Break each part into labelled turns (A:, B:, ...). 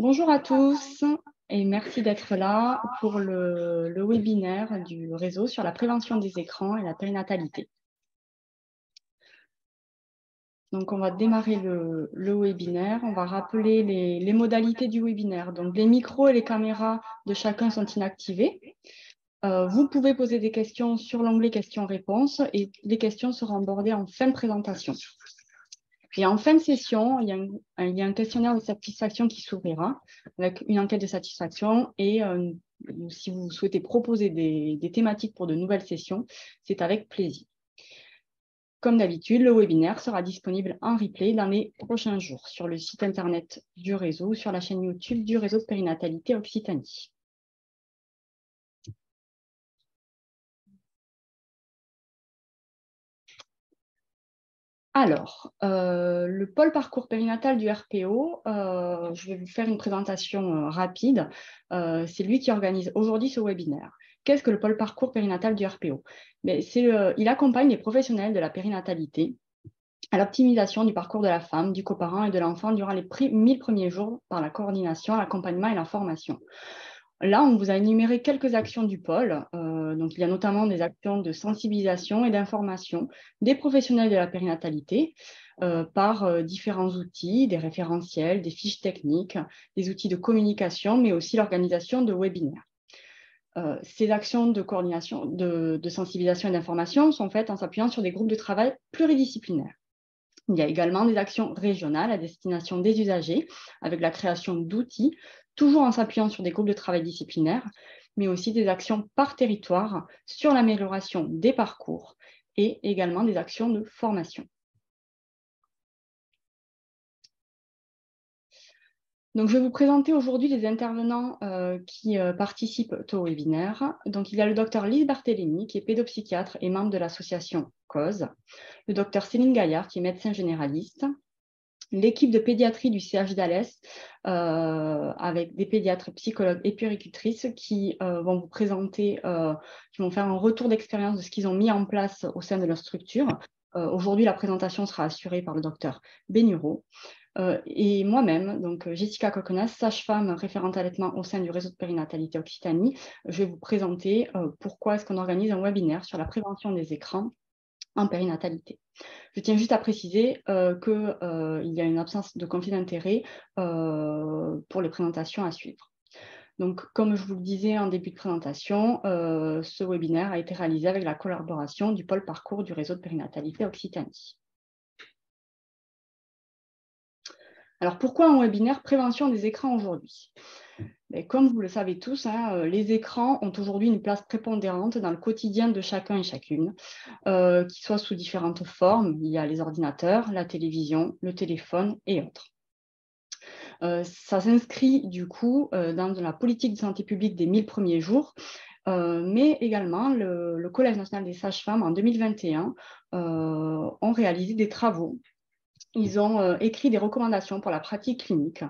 A: Bonjour à tous et merci d'être là pour le webinaire du réseau sur la prévention des écrans et la périnatalité. Donc, on va démarrer le webinaire. On va rappeler les modalités du webinaire. Donc, les micros et les caméras de chacun sont inactivés. Vous pouvez poser des questions sur l'onglet questions-réponses et les questions seront abordées en fin de présentation. Puis en fin de session, il y a un questionnaire de satisfaction qui s'ouvrira avec une enquête de satisfaction et si vous souhaitez proposer des thématiques pour de nouvelles sessions, c'est avec plaisir. Comme d'habitude, le webinaire sera disponible en replay dans les prochains jours sur le site internet du réseau ou sur la chaîne YouTube du réseau de périnatalité Occitanie. Alors, le pôle parcours périnatal du RPO, je vais vous faire une présentation rapide. C'est lui qui organise aujourd'hui ce webinaire. Qu'est-ce que le pôle parcours périnatal du RPO? Il accompagne les professionnels de la périnatalité à l'optimisation du parcours de la femme, du coparent et de l'enfant durant les 1000 premiers jours par la coordination, l'accompagnement et la formation. Là, on vous a énuméré quelques actions du pôle. Donc, il y a notamment des actions de sensibilisation et d'information des professionnels de la périnatalité par différents outils, des référentiels, des fiches techniques, des outils de communication, mais aussi l'organisation de webinaires. Ces actions de coordination, de sensibilisation et d'information sont faites en s'appuyant sur des groupes de travail pluridisciplinaires. Il y a également des actions régionales à destination des usagers, avec la création d'outils, toujours en s'appuyant sur des groupes de travail disciplinaires, mais aussi des actions par territoire sur l'amélioration des parcours et également des actions de formation. Donc, je vais vous présenter aujourd'hui les intervenants qui participent au webinaire. Donc, il y a le docteur Lise Barthélémy, qui est pédopsychiatre et membre de l'association CAUSE, le docteur Céline Gaillard, qui est médecin généraliste, l'équipe de pédiatrie du CH d'Alès, avec des pédiatres, psychologues et puéricultrices qui vont vous présenter, qui vont faire un retour d'expérience de ce qu'ils ont mis en place au sein de leur structure. Aujourd'hui, la présentation sera assurée par le docteur Bénureau. Et moi-même, donc Jessica Coconas, sage-femme référente allaitement au sein du réseau de périnatalité Occitanie, je vais vous présenter pourquoi est-ce qu'on organise un webinaire sur la prévention des écrans en périnatalité. Je tiens juste à préciser qu'il y a une absence de conflit d'intérêt pour les présentations à suivre. Donc, comme je vous le disais en début de présentation, ce webinaire a été réalisé avec la collaboration du pôle parcours du réseau de périnatalité Occitanie. Alors, pourquoi un webinaire prévention des écrans aujourd'hui? Comme vous le savez tous, les écrans ont aujourd'hui une place prépondérante dans le quotidien de chacun et chacune, qui soit sous différentes formes. Il y a les ordinateurs, la télévision, le téléphone et autres. Ça s'inscrit du coup dans la politique de santé publique des 1000 premiers jours, mais également le Collège national des sages-femmes en 2021 ont réalisé des travaux. Ils ont écrit des recommandations pour la pratique clinique.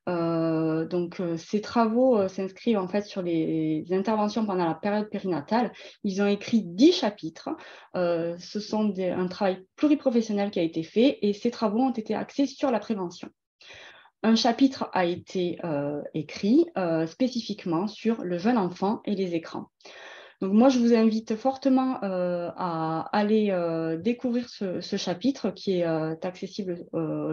A: Ces travaux s'inscrivent en fait sur les interventions pendant la période périnatale. Ils ont écrit 10 chapitres. Ce sont un travail pluriprofessionnel qui a été fait et ces travaux ont été axés sur la prévention. Un chapitre a été écrit spécifiquement sur le jeune enfant et les écrans. Donc moi, je vous invite fortement à aller découvrir ce chapitre qui est accessible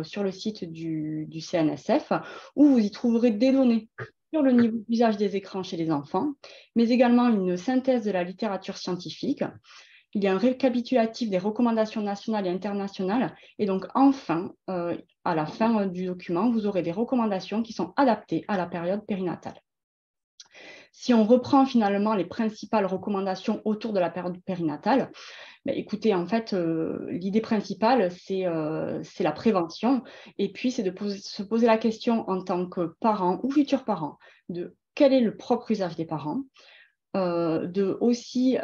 A: sur le site du CNSF, où vous y trouverez des données sur le niveau d'usage des écrans chez les enfants, mais également une synthèse de la littérature scientifique. Il y a un récapitulatif des recommandations nationales et internationales. Et donc, enfin, à la fin du document, vous aurez des recommandations qui sont adaptées à la période périnatale. Si on reprend finalement les principales recommandations autour de la période périnatale, écoutez, en fait, l'idée principale, c'est la prévention. Et puis, c'est de se poser la question en tant que parent ou futur parent de quel est le propre usage des parents, de aussi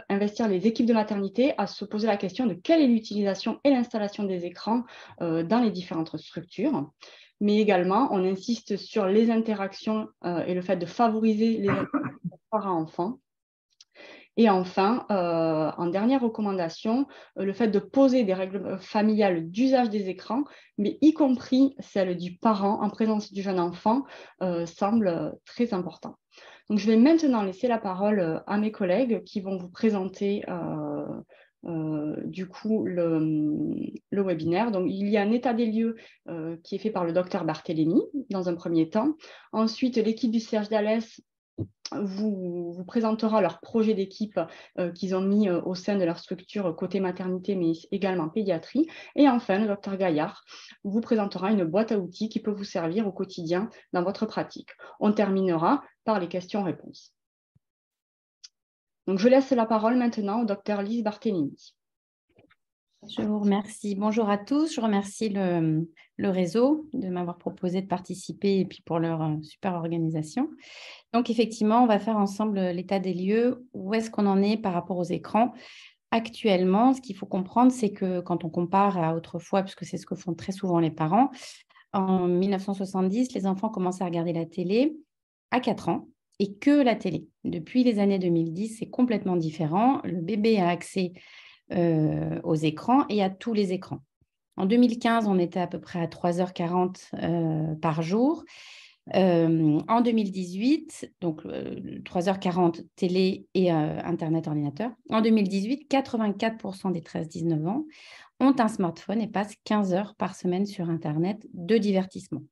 A: investir les équipes de maternité à se poser la question de quelle est l'utilisation et l'installation des écrans dans les différentes structures. Mais également, on insiste sur les interactions et le fait de favoriser les interactions parents-enfants. Et enfin, en dernière recommandation, le fait de poser des règles familiales d'usage des écrans, mais y compris celles du parent en présence du jeune enfant, semble très important. Donc, je vais maintenant laisser la parole à mes collègues qui vont vous présenter du coup le webinaire. Donc, il y a un état des lieux qui est fait par le docteur Barthélémy dans un premier temps. Ensuite, l'équipe du CHDALES vous présentera leur projet d'équipe qu'ils ont mis au sein de leur structure côté maternité, mais également pédiatrie. Et enfin, le docteur Gaillard vous présentera une boîte à outils qui peut vous servir au quotidien dans votre pratique. On terminera par les questions-réponses. Donc, je laisse la parole maintenant au docteur Lise Barthélémy.
B: Je vous remercie. Bonjour à tous. Je remercie le réseau de m'avoir proposé de participer et puis pour leur super organisation. Donc, effectivement, on va faire ensemble l'état des lieux. Où est-ce qu'on en est par rapport aux écrans? Actuellement, ce qu'il faut comprendre, c'est que quand on compare à autrefois, puisque c'est ce que font très souvent les parents, en 1970, les enfants commençaient à regarder la télé à 4 ans et que la télé. Depuis les années 2010, c'est complètement différent. Le bébé a accès aux écrans et à tous les écrans. En 2015, on était à peu près à 3h40 par jour. En 2018, donc 3h40 télé et Internet, ordinateur. En 2018, 84% des 13-19 ans ont un smartphone et passent 15 heures par semaine sur Internet de divertissement,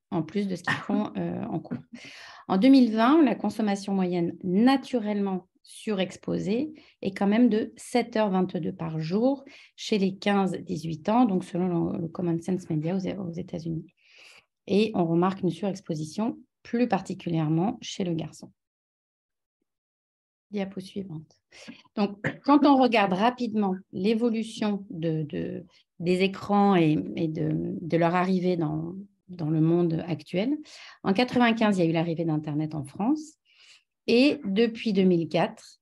B: en plus de ce qu'ils font en cours. En 2020, la consommation moyenne naturellement surexposée est quand même de 7h22 par jour chez les 15-18 ans, donc selon le Common Sense Media aux États-Unis. Et on remarque une surexposition plus particulièrement chez le garçon. Diapo suivante. Donc, quand on regarde rapidement l'évolution des écrans et de leur arrivée dans le monde actuel, en 1995, il y a eu l'arrivée d'Internet en France. Et depuis 2004,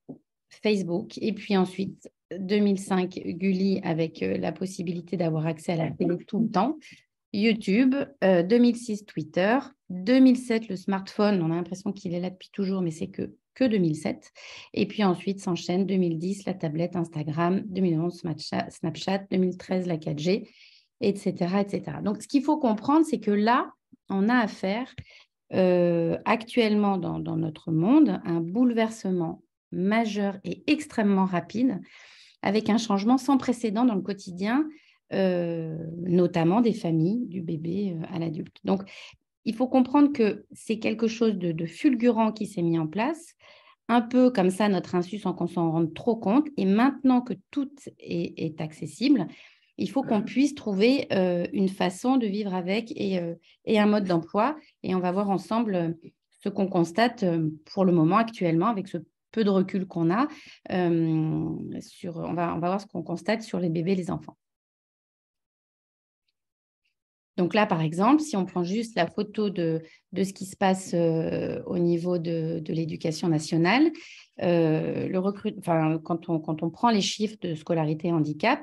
B: Facebook. Et puis ensuite, 2005, Gulli avec la possibilité d'avoir accès à la télé tout le temps. YouTube, 2006, Twitter, 2007, le smartphone, on a l'impression qu'il est là depuis toujours, mais c'est que 2007. Et puis ensuite s'enchaîne 2010, la tablette, Instagram, 2011, Snapchat, 2013, la 4G, etc., etc. Donc, ce qu'il faut comprendre, c'est que là, on a affaire actuellement dans notre monde un bouleversement majeur et extrêmement rapide, avec un changement sans précédent dans le quotidien, notamment des familles, du bébé à l'adulte. Donc, il faut comprendre que c'est quelque chose de fulgurant qui s'est mis en place, un peu comme ça, notre insu, sans qu'on s'en rende trop compte. Et maintenant que tout est accessible, il faut qu'on puisse trouver une façon de vivre avec et un mode d'emploi. Et on va voir ensemble ce qu'on constate pour le moment actuellement avec ce peu de recul qu'on a. On va voir ce qu'on constate sur les bébés et les enfants. Donc là, par exemple, si on prend juste la photo de ce qui se passe au niveau de l'éducation nationale, quand on prend les chiffres de scolarité et handicap,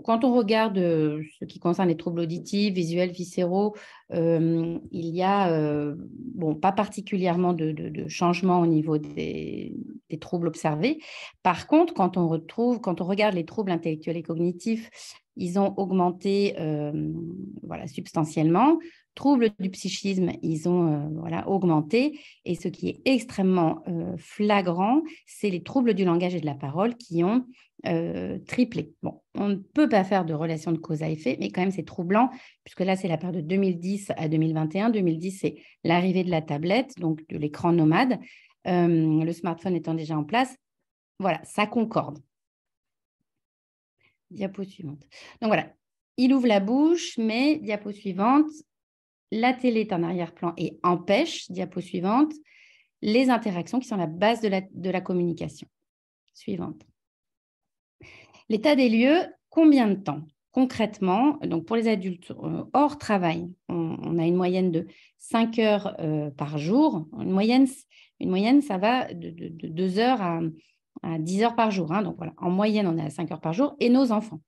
B: quand on regarde ce qui concerne les troubles auditifs, visuels, viscéraux, il y a pas particulièrement de changement au niveau des troubles observés. Par contre, quand on regarde les troubles intellectuels et cognitifs, ils ont augmenté substantiellement. Troubles du psychisme, ils ont augmenté. Et ce qui est extrêmement flagrant, c'est les troubles du langage et de la parole qui ont triplé. Bon, on ne peut pas faire de relation de cause à effet, mais quand même, c'est troublant, puisque là, c'est la période de 2010 à 2021. 2010, c'est l'arrivée de la tablette, donc de l'écran nomade, le smartphone étant déjà en place. Voilà, ça concorde. Diapo suivante. Donc voilà, il ouvre la bouche, mais diapo suivante, la télé est en arrière-plan et empêche, diapo suivante, les interactions qui sont la base de la communication. Suivante. L'état des lieux, combien de temps? Concrètement, donc pour les adultes hors travail, on a une moyenne de 5 heures par jour. Une moyenne, ça va de 2 heures à 10 heures par jour. Hein. Donc voilà, en moyenne, on est à 5 heures par jour. Et nos enfants.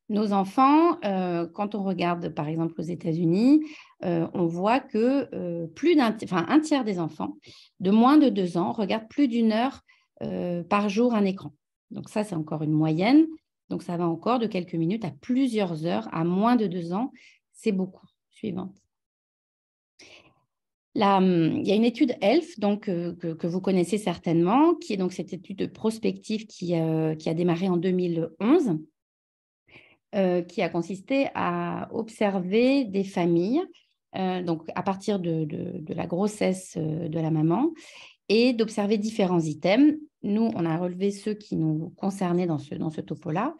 B: Nos enfants, quand on regarde par exemple aux États-Unis, on voit que un tiers des enfants de moins de 2 ans regardent plus d'1 heure par jour un écran. Donc ça, c'est encore une moyenne. Donc ça va encore de quelques minutes à plusieurs heures à moins de 2 ans. C'est beaucoup. Suivante. Il y a une étude ELF donc, que vous connaissez certainement, qui est donc cette étude prospective qui a démarré en 2011. Qui a consisté à observer des familles, donc à partir de la grossesse de la maman, et d'observer différents items. Nous, on a relevé ceux qui nous concernaient dans ce topo-là.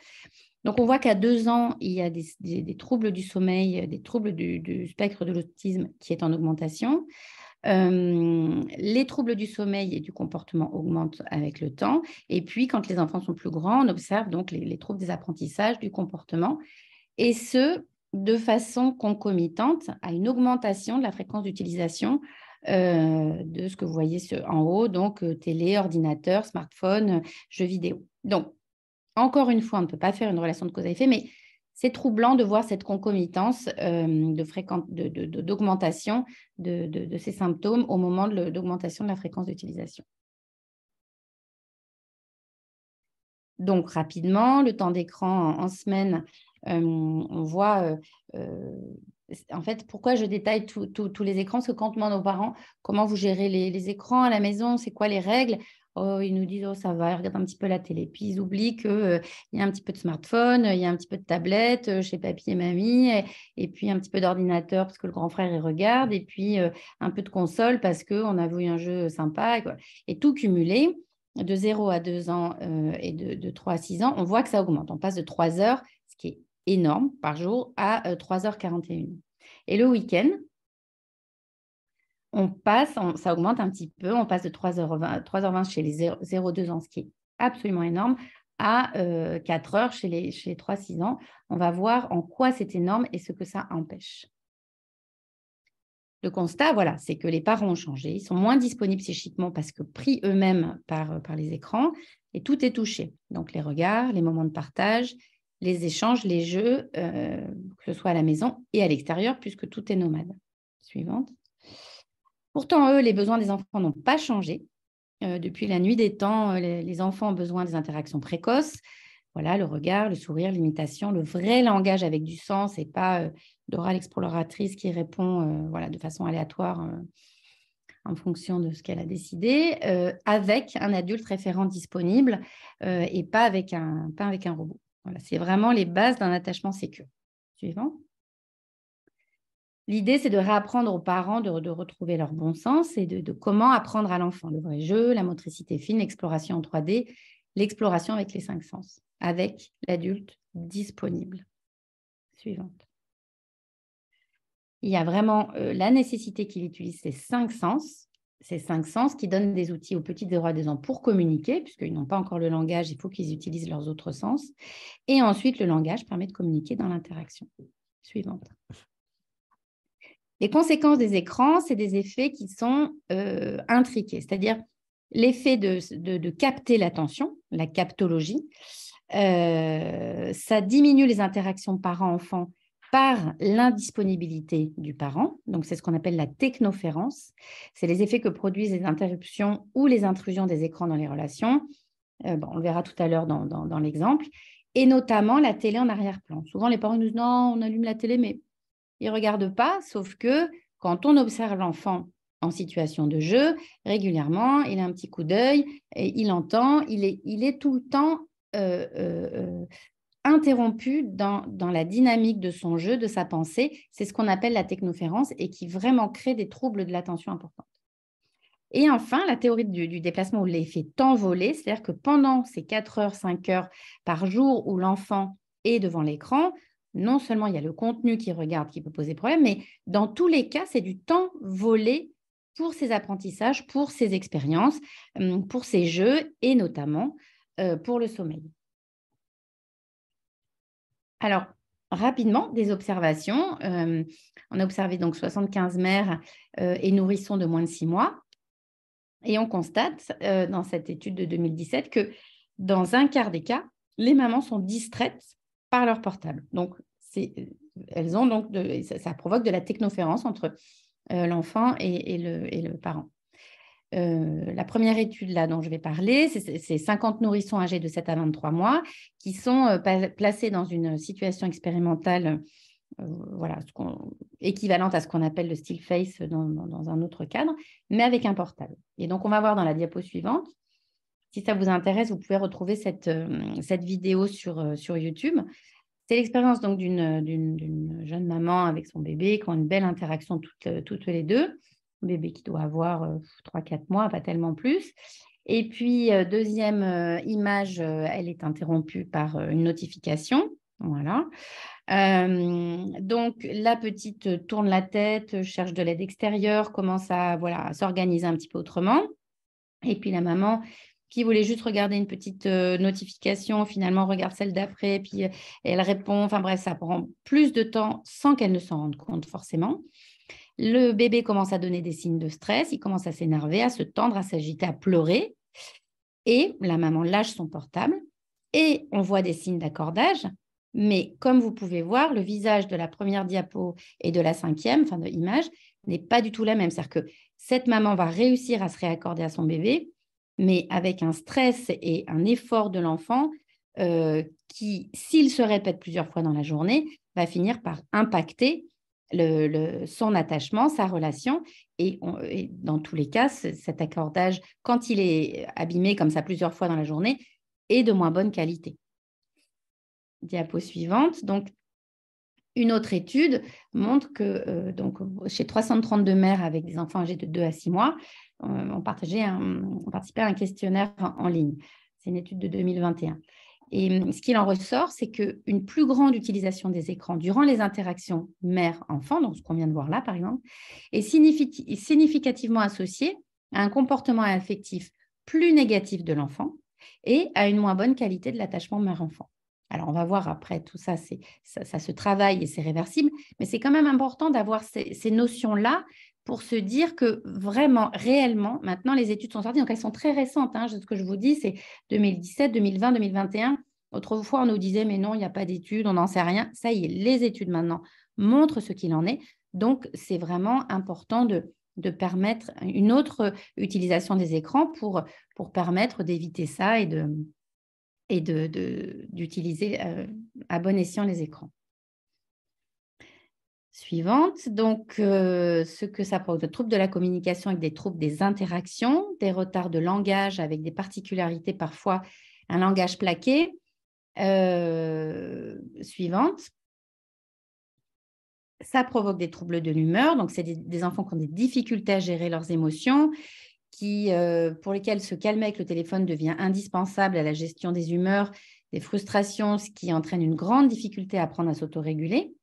B: Donc, on voit qu'à 2 ans, il y a des troubles du sommeil, des troubles du spectre de l'autisme qui est en augmentation. Les troubles du sommeil et du comportement augmentent avec le temps. Et puis, quand les enfants sont plus grands, on observe donc les troubles des apprentissages, du comportement, et ce, de façon concomitante à une augmentation de la fréquence d'utilisation de ce que vous voyez en haut, donc télé, ordinateur, smartphone, jeux vidéo. Donc, encore une fois, on ne peut pas faire une relation de cause à effet, mais c'est troublant de voir cette concomitance d'augmentation de ces symptômes au moment d'augmentation de la fréquence d'utilisation. Donc, rapidement, le temps d'écran en semaine, on voit, en fait, pourquoi je détaille tous les écrans? Parce que quand on demande aux parents comment vous gérez les écrans à la maison, c'est quoi les règles? Oh, ils nous disent, oh, ça va, ils regardent un petit peu la télé. Puis ils oublient qu'il y a un petit peu de smartphone, il y a un petit peu de tablette chez papy et mamie, et puis un petit peu d'ordinateur parce que le grand frère, il regarde, et puis un peu de console parce qu'on a vu un jeu sympa. Et tout cumulé, de 0 à 2 ans et de 3 à 6 ans, on voit que ça augmente. On passe de 3 heures, ce qui est énorme, par jour, à 3h41. Et le week-end, ça augmente un petit peu, on passe de 3h20 chez les 0-2 ans, ce qui est absolument énorme, à 4 heures chez les 3-6 ans. On va voir en quoi c'est énorme et ce que ça empêche. Le constat, voilà, c'est que les parents ont changé, ils sont moins disponibles psychiquement parce que pris eux-mêmes par les écrans, et tout est touché. Donc les regards, les moments de partage, les échanges, les jeux, que ce soit à la maison et à l'extérieur, puisque tout est nomade. Suivante. Pourtant, eux, les besoins des enfants n'ont pas changé. Depuis la nuit des temps, les enfants ont besoin des interactions précoces. Voilà, le regard, le sourire, l'imitation, le vrai langage avec du sens et pas d'oral exploratrice qui répond voilà, de façon aléatoire en fonction de ce qu'elle a décidé, avec un adulte référent disponible et pas avec un robot. Voilà, c'est vraiment les bases d'un attachement sécure. Suivant. L'idée, c'est de réapprendre aux parents de retrouver leur bon sens et de comment apprendre à l'enfant. Le vrai jeu, la motricité fine, l'exploration en 3D, l'exploration avec les 5 sens, avec l'adulte disponible. Suivante. Il y a vraiment la nécessité qu'il utilise ces 5 sens qui donnent des outils aux petits 0 à 2 ans pour communiquer, puisqu'ils n'ont pas encore le langage, il faut qu'ils utilisent leurs autres sens. Et ensuite, le langage permet de communiquer dans l'interaction. Suivante. Les conséquences des écrans, c'est des effets qui sont intriqués, c'est-à-dire l'effet de capter l'attention, la captologie. Ça diminue les interactions parents-enfants par l'indisponibilité du parent. Donc, c'est ce qu'on appelle la technoférence. C'est les effets que produisent les interruptions ou les intrusions des écrans dans les relations. On le verra tout à l'heure dans l'exemple. Et notamment la télé en arrière-plan. Souvent, les parents nous disent « Non, on allume la télé, mais… » Ils ne regardent pas, sauf que quand on observe l'enfant en situation de jeu, régulièrement, il a un petit coup d'œil, et il entend, il est tout le temps interrompu dans la dynamique de son jeu, de sa pensée. C'est ce qu'on appelle la technoférence et qui vraiment crée des troubles de l'attention importants. Et enfin, la théorie du déplacement ou l'effet temps volé, c'est-à-dire que pendant ces 4 heures, 5 heures par jour où l'enfant est devant l'écran, non seulement il y a le contenu qu'il regarde qui peut poser problème, mais dans tous les cas, c'est du temps volé pour ses apprentissages, pour ses expériences, pour ses jeux et notamment pour le sommeil. Alors, rapidement, des observations. On a observé donc 75 mères et nourrissons de moins de 6 mois. Et on constate dans cette étude de 2017 que dans un quart des cas, les mamans sont distraites par leur portable. Donc, elles ont donc ça provoque de la technoférence entre l'enfant et le parent. La première étude là dont je vais parler, c'est 50 nourrissons âgés de 7 à 23 mois qui sont placés dans une situation expérimentale voilà, équivalente à ce qu'on appelle le still face dans un autre cadre, mais avec un portable. Et donc, on va voir dans la diapo suivante. Si ça vous intéresse, vous pouvez retrouver cette vidéo sur YouTube. C'est l'expérience donc d'une jeune maman avec son bébé qui ont une belle interaction toutes les deux. Un bébé qui doit avoir 3-4 mois, pas tellement plus. Et puis, deuxième image, elle est interrompue par une notification. Voilà. Donc, la petite tourne la tête, cherche de l'aide extérieure, commence à s'organiser un petit peu autrement. Et puis, la maman qui voulait juste regarder une petite notification, finalement regarde celle d'après, puis elle répond. Enfin bref, ça prend plus de temps sans qu'elle ne s'en rende compte forcément. Le bébé commence à donner des signes de stress, il commence à s'énerver, à se tendre, à s'agiter, à pleurer. Et la maman lâche son portable et on voit des signes d'accordage. Mais comme vous pouvez voir, le visage de la première diapo et de la cinquième, enfin de l'image, n'est pas du tout la même. C'est-à-dire que cette maman va réussir à se réaccorder à son bébé, mais avec un stress et un effort de l'enfant qui, s'il se répète plusieurs fois dans la journée, va finir par impacter son attachement, sa relation. Et dans tous les cas, cet accordage, quand il est abîmé comme ça plusieurs fois dans la journée, est de moins bonne qualité. Diapo suivante. Donc, une autre étude montre que chez 332 mères avec des enfants âgés de 2 à 6 mois, on participait à un questionnaire en ligne. C'est une étude de 2021. Et ce qu'il en ressort, c'est qu'une plus grande utilisation des écrans durant les interactions mère-enfant, donc ce qu'on vient de voir là par exemple, est significativement associée à un comportement affectif plus négatif de l'enfant et à une moins bonne qualité de l'attachement mère-enfant. Alors, on va voir après, tout ça, ça se travaille et c'est réversible, mais c'est quand même important d'avoir ces notions-là pour se dire que vraiment, réellement, maintenant, les études sont sorties, donc elles sont très récentes. Ce que je vous dis, c'est 2017, 2020, 2021. Autrefois, on nous disait, mais non, il n'y a pas d'études, on n'en sait rien. Ça y est, les études maintenant montrent ce qu'il en est. Donc, c'est vraiment important de permettre une autre utilisation des écrans pour permettre d'éviter ça et d'utiliser à bon escient les écrans. Suivante, donc ce que ça provoque, des troubles de la communication avec des troubles des interactions, des retards de langage avec des particularités, parfois un langage plaqué. Suivante, ça provoque des troubles de l'humeur, donc c'est des enfants qui ont des difficultés à gérer leurs émotions, pour lesquels se calmer avec le téléphone devient indispensable à la gestion des humeurs, des frustrations, ce qui entraîne une grande difficulté à apprendre à s'autoréguler.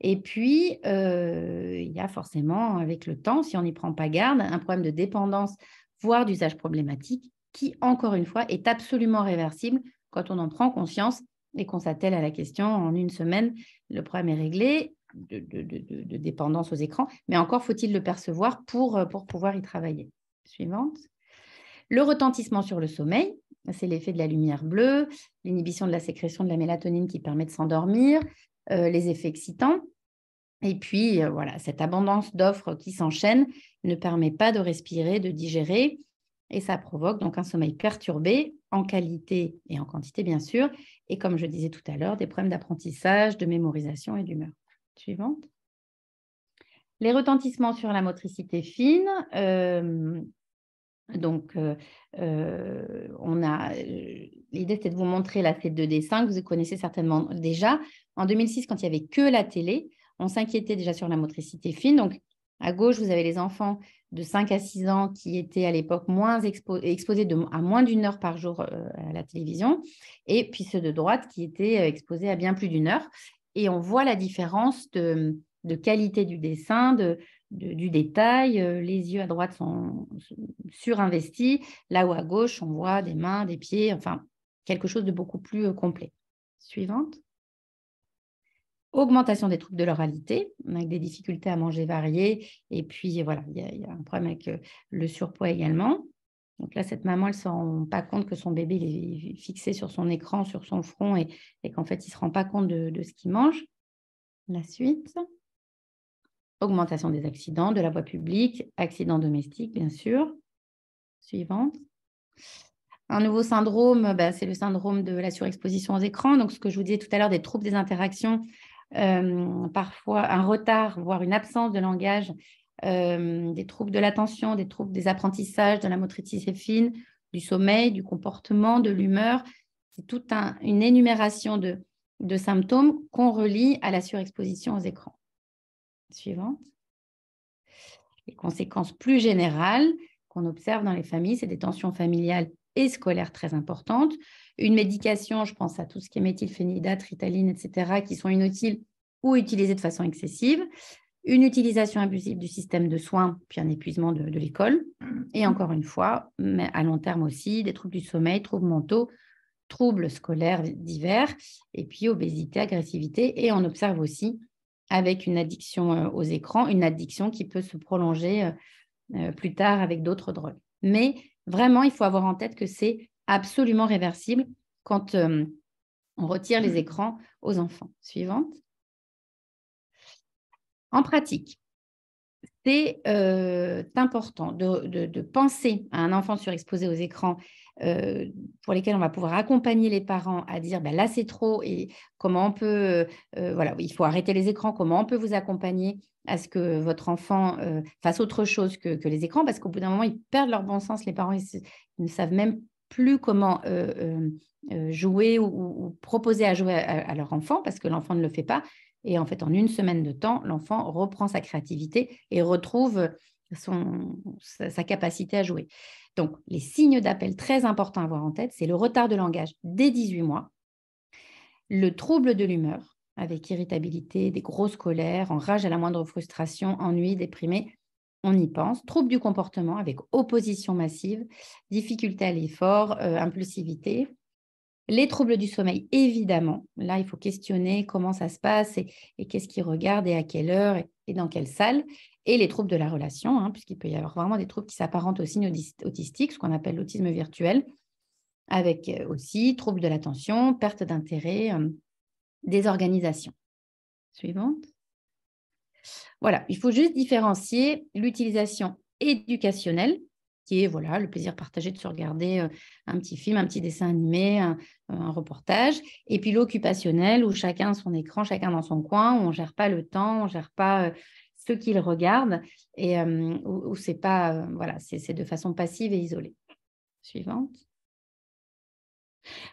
B: Et puis, il y a forcément, avec le temps, si on n'y prend pas garde, un problème de dépendance, voire d'usage problématique, qui, encore une fois, est absolument réversible quand on en prend conscience et qu'on s'attelle à la question en une semaine. Le problème est réglé de dépendance aux écrans, mais encore faut-il le percevoir pour pouvoir y travailler. Suivante. Le retentissement sur le sommeil, c'est l'effet de la lumière bleue, l'inhibition de la sécrétion de la mélatonine qui permet de s'endormir, les effets excitants. Et puis, voilà, cette abondance d'offres qui s'enchaînent ne permet pas de respirer, de digérer, et ça provoque donc un sommeil perturbé en qualité et en quantité, bien sûr, et comme je disais tout à l'heure, des problèmes d'apprentissage, de mémorisation et d'humeur. Suivante. Les retentissements sur la motricité fine. L'idée, c'était de vous montrer là, ces deux dessins que vous connaissez certainement déjà. En 2006, quand il n'y avait que la télé, on s'inquiétait déjà sur la motricité fine. Donc, à gauche, vous avez les enfants de 5 à 6 ans qui étaient à l'époque exposés à moins d'1 heure par jour à la télévision. Et puis ceux de droite qui étaient exposés à bien plus d'1 heure. Et on voit la différence de qualité du dessin, du détail. Les yeux à droite sont surinvestis, là où à gauche, on voit des mains, des pieds, enfin, quelque chose de beaucoup plus complet. Suivante. Augmentation des troubles de l'oralité, avec des difficultés à manger variées. Et puis, voilà, il y a un problème avec le surpoids également. Donc là, cette maman, elle ne se rend pas compte que son bébé il est fixé sur son écran, sur son front, et qu'en fait, il ne se rend pas compte de ce qu'il mange. La suite. Augmentation des accidents de la voie publique, accidents domestiques, bien sûr. Suivante. Un nouveau syndrome, c'est le syndrome de la surexposition aux écrans. Donc, ce que je vous disais tout à l'heure, des troubles des interactions, parfois un retard, voire une absence de langage, des troubles de l'attention, des troubles des apprentissages, de la motricité fine, du sommeil, du comportement, de l'humeur. C'est toute une énumération de symptômes qu'on relie à la surexposition aux écrans. Suivante. Les conséquences plus générales qu'on observe dans les familles, c'est des tensions familiales et scolaires très importantes. Une médication, je pense à tout ce qui est méthylphénidate, ritaline, etc., qui sont inutiles ou utilisées de façon excessive. Une utilisation abusive du système de soins, puis un épuisement de l'école. Et encore une fois, mais à long terme aussi, des troubles du sommeil, troubles mentaux, troubles scolaires divers, et puis obésité, agressivité. Et on observe aussi, avec une addiction aux écrans, une addiction qui peut se prolonger plus tard avec d'autres drogues. Mais vraiment, il faut avoir en tête que c'est absolument réversible quand on retire les écrans aux enfants. Suivante. En pratique, c'est important de penser à un enfant surexposé aux écrans pour lesquels on va pouvoir accompagner les parents à dire là c'est trop et comment on peut, voilà, il faut arrêter les écrans, comment on peut vous accompagner à ce que votre enfant fasse autre chose que les écrans, parce qu'au bout d'un moment, ils perdent leur bon sens, les parents, ils ne savent même plus comment jouer ou proposer à jouer à leur enfant, parce que l'enfant ne le fait pas. Et en fait, en une semaine de temps, l'enfant reprend sa créativité et retrouve sa capacité à jouer. Donc, les signes d'appel très importants à avoir en tête, c'est le retard de langage dès 18 mois, le trouble de l'humeur avec irritabilité, des grosses colères, enrage à la moindre frustration, ennui, déprimé, on y pense, trouble du comportement avec opposition massive, difficulté à l'effort, impulsivité. Les troubles du sommeil, évidemment. Là, il faut questionner comment ça se passe et qu'est-ce qu'ils regardent et à quelle heure et dans quelle salle. Et les troubles de la relation, puisqu'il peut y avoir vraiment des troubles qui s'apparentent aux signes autistiques, ce qu'on appelle l'autisme virtuel, avec aussi troubles de l'attention, perte d'intérêt, désorganisation. Suivante. Voilà, il faut juste différencier l'utilisation éducationnelle, qui est voilà, le plaisir partagé de se regarder un petit film, un petit dessin animé, un reportage, et puis l'occupationnel, où chacun a son écran, chacun dans son coin, où on ne gère pas le temps, on ne gère pas ce qu'il regarde, et où c'est pas, voilà, c'est de façon passive et isolée. Suivante.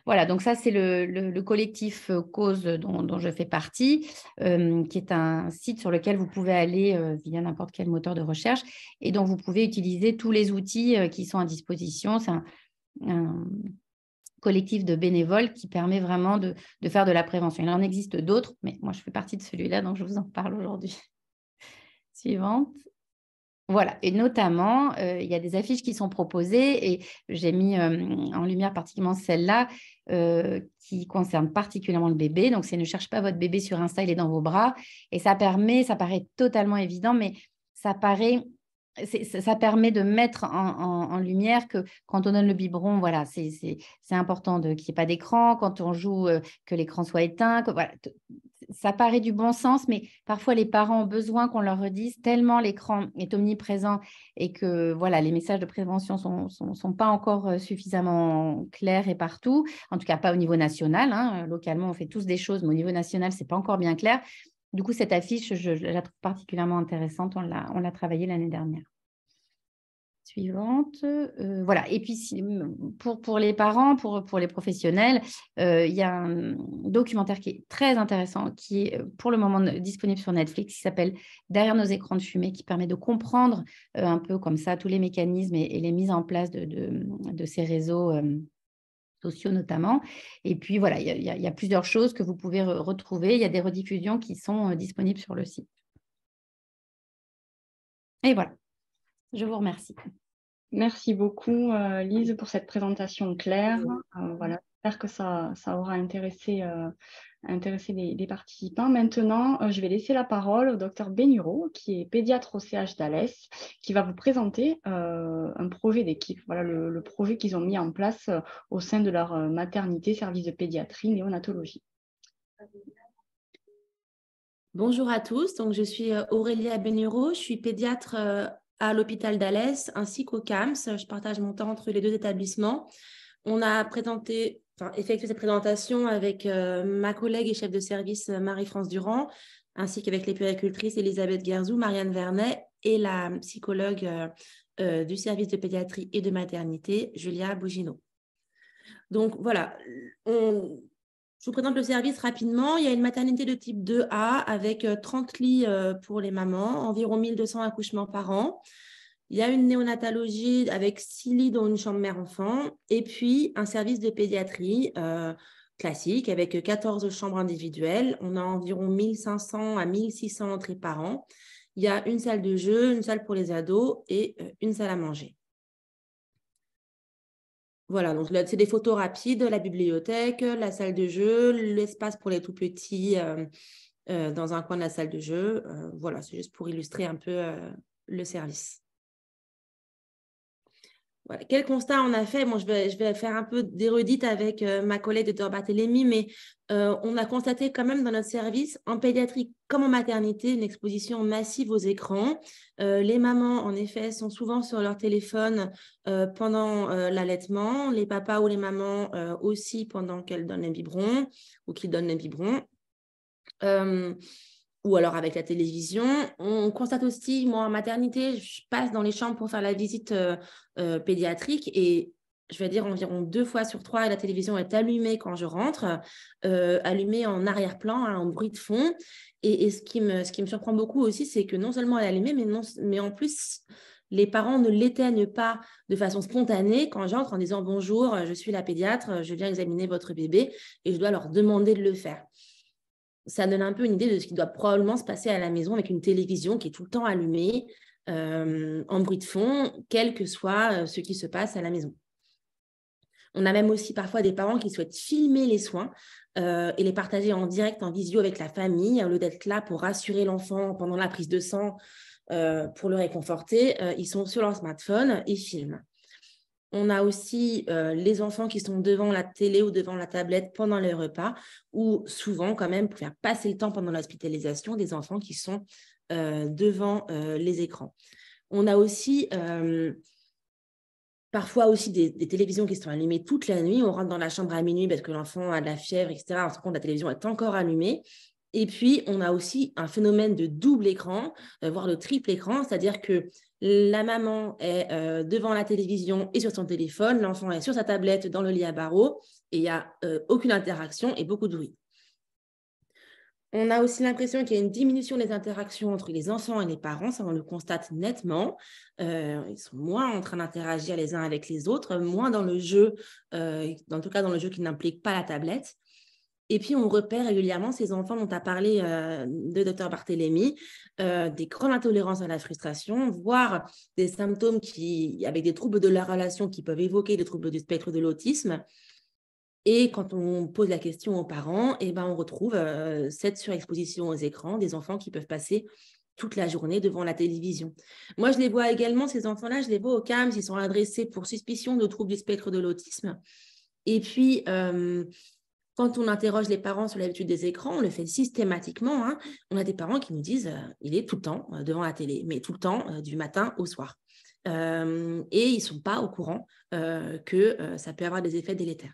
B: Voilà, donc ça, c'est le collectif Cause dont je fais partie, qui est un site sur lequel vous pouvez aller via n'importe quel moteur de recherche et dont vous pouvez utiliser tous les outils qui sont à disposition. C'est un collectif de bénévoles qui permet vraiment de faire de la prévention. Il en existe d'autres, mais moi, je fais partie de celui-là, donc je vous en parle aujourd'hui. Suivante. Voilà, et notamment, il y a des affiches qui sont proposées et j'ai mis en lumière particulièrement celle-là qui concerne particulièrement le bébé. Donc, c'est ne cherche pas votre bébé sur Insta, il est dans vos bras. Et ça paraît totalement évident, mais ça permet de mettre en lumière que quand on donne le biberon, voilà, c'est important qu'il n'y ait pas d'écran. Quand on joue, que l'écran soit éteint. Voilà, ça paraît du bon sens, mais parfois les parents ont besoin qu'on leur redise tellement l'écran est omniprésent et que voilà, les messages de prévention sont pas encore suffisamment clairs et partout, en tout cas pas au niveau national. Localement, on fait tous des choses, mais au niveau national, c'est pas encore bien clair. Du coup, cette affiche, je la trouve particulièrement intéressante. On l'a travaillée l'année dernière. Suivante. Voilà. Et puis, pour les parents, pour les professionnels, il y a un documentaire qui est très intéressant, qui est pour le moment disponible sur Netflix, qui s'appelle « Derrière nos écrans de fumée », qui permet de comprendre un peu comme ça tous les mécanismes et les mises en place de ces réseaux sociaux notamment. Et puis, voilà, il y a plusieurs choses que vous pouvez retrouver. Il y a des rediffusions qui sont disponibles sur le site. Et voilà. Je vous remercie.
A: Merci beaucoup, Lise, pour cette présentation claire. Voilà, J'espère que ça aura intéressé les participants. Maintenant, je vais laisser la parole au docteur Benuro, qui est pédiatre au CH d'Alès, qui va vous présenter un projet d'équipe. Voilà le projet qu'ils ont mis en place au sein de leur maternité, service de pédiatrie, néonatologie.
C: Bonjour à tous, donc je suis Aurélia Benuro, je suis pédiatre à l'hôpital d'Alès ainsi qu'au CAMS. Je partage mon temps entre les deux établissements. On a effectué cette présentation avec ma collègue et chef de service Marie-France Durand, ainsi qu'avec les puéricultrices Elisabeth Gerzou, Marianne Vernet et la psychologue du service de pédiatrie et de maternité, Julia Bougineau. Donc voilà, je vous présente le service rapidement. Il y a une maternité de type 2A avec 30 lits pour les mamans, environ 1200 accouchements par an. Il y a une néonatologie avec 6 lits dont une chambre mère-enfant et puis un service de pédiatrie classique avec 14 chambres individuelles. On a environ 1500 à 1600 entrées par an. Il y a une salle de jeu, une salle pour les ados et une salle à manger. Voilà, donc là, c'est des photos rapides, la bibliothèque, la salle de jeu, l'espace pour les tout petits dans un coin de la salle de jeu. Voilà, c'est juste pour illustrer un peu le service. Voilà. Quel constat on a fait? Bon, je vais faire un peu d'érudite avec ma collègue Dr Barthélémy, mais on a constaté quand même dans notre service, en pédiatrie comme en maternité, une exposition massive aux écrans. Les mamans, en effet, sont souvent sur leur téléphone pendant l'allaitement. Les papas ou les mamans aussi pendant qu'elles donnent les biberons ou qu'ils donnent les biberons. Ou alors avec la télévision. On constate aussi, moi en maternité, je passe dans les chambres pour faire la visite pédiatrique et je vais dire environ 2 fois sur 3, la télévision est allumée quand je rentre, allumée en arrière-plan, en bruit de fond. Et ce qui me surprend beaucoup aussi, c'est que non seulement elle est allumée, mais en plus, les parents ne l'éteignent pas de façon spontanée quand j'entre en disant « Bonjour, je suis la pédiatre, je viens examiner votre bébé » et je dois leur demander de le faire. Ça donne un peu une idée de ce qui doit probablement se passer à la maison avec une télévision qui est tout le temps allumée, en bruit de fond, quel que soit ce qui se passe à la maison. On a même aussi parfois des parents qui souhaitent filmer les soins et les partager en direct, en visio avec la famille, au lieu d'être là pour rassurer l'enfant pendant la prise de sang, pour le réconforter. Ils sont sur leur smartphone et filment. On a aussi les enfants qui sont devant la télé ou devant la tablette pendant les repas, ou souvent quand même pour faire passer le temps pendant l'hospitalisation, des enfants qui sont devant les écrans. On a aussi parfois aussi des télévisions qui sont allumées toute la nuit. On rentre dans la chambre à minuit parce que l'enfant a de la fièvre, etc. On se rend compte que la télévision est encore allumée. Et puis, on a aussi un phénomène de double écran, voire de triple écran, c'est-à-dire que la maman est devant la télévision et sur son téléphone, l'enfant est sur sa tablette dans le lit à barreaux, et il n'y a aucune interaction et beaucoup de bruit. On a aussi l'impression qu'il y a une diminution des interactions entre les enfants et les parents, ça on le constate nettement. Ils sont moins en train d'interagir les uns avec les autres, moins dans le jeu, en tout cas dans le jeu qui n'implique pas la tablette. Et puis, on repère régulièrement ces enfants dont a parlé de Dr Barthélémy, des grandes intolérances à la frustration, voire des symptômes avec des troubles de la relation qui peuvent évoquer des troubles du spectre de l'autisme. Et quand on pose la question aux parents, on retrouve cette surexposition aux écrans, des enfants qui peuvent passer toute la journée devant la télévision. Moi, je les vois également, ces enfants-là, je les vois au CAMS, ils sont adressés pour suspicion de troubles du spectre de l'autisme. Et puis, quand on interroge les parents sur l'habitude des écrans, on le fait systématiquement. Hein. On a des parents qui nous disent il est tout le temps devant la télé, mais tout le temps du matin au soir. Et ils ne sont pas au courant que ça peut avoir des effets délétères.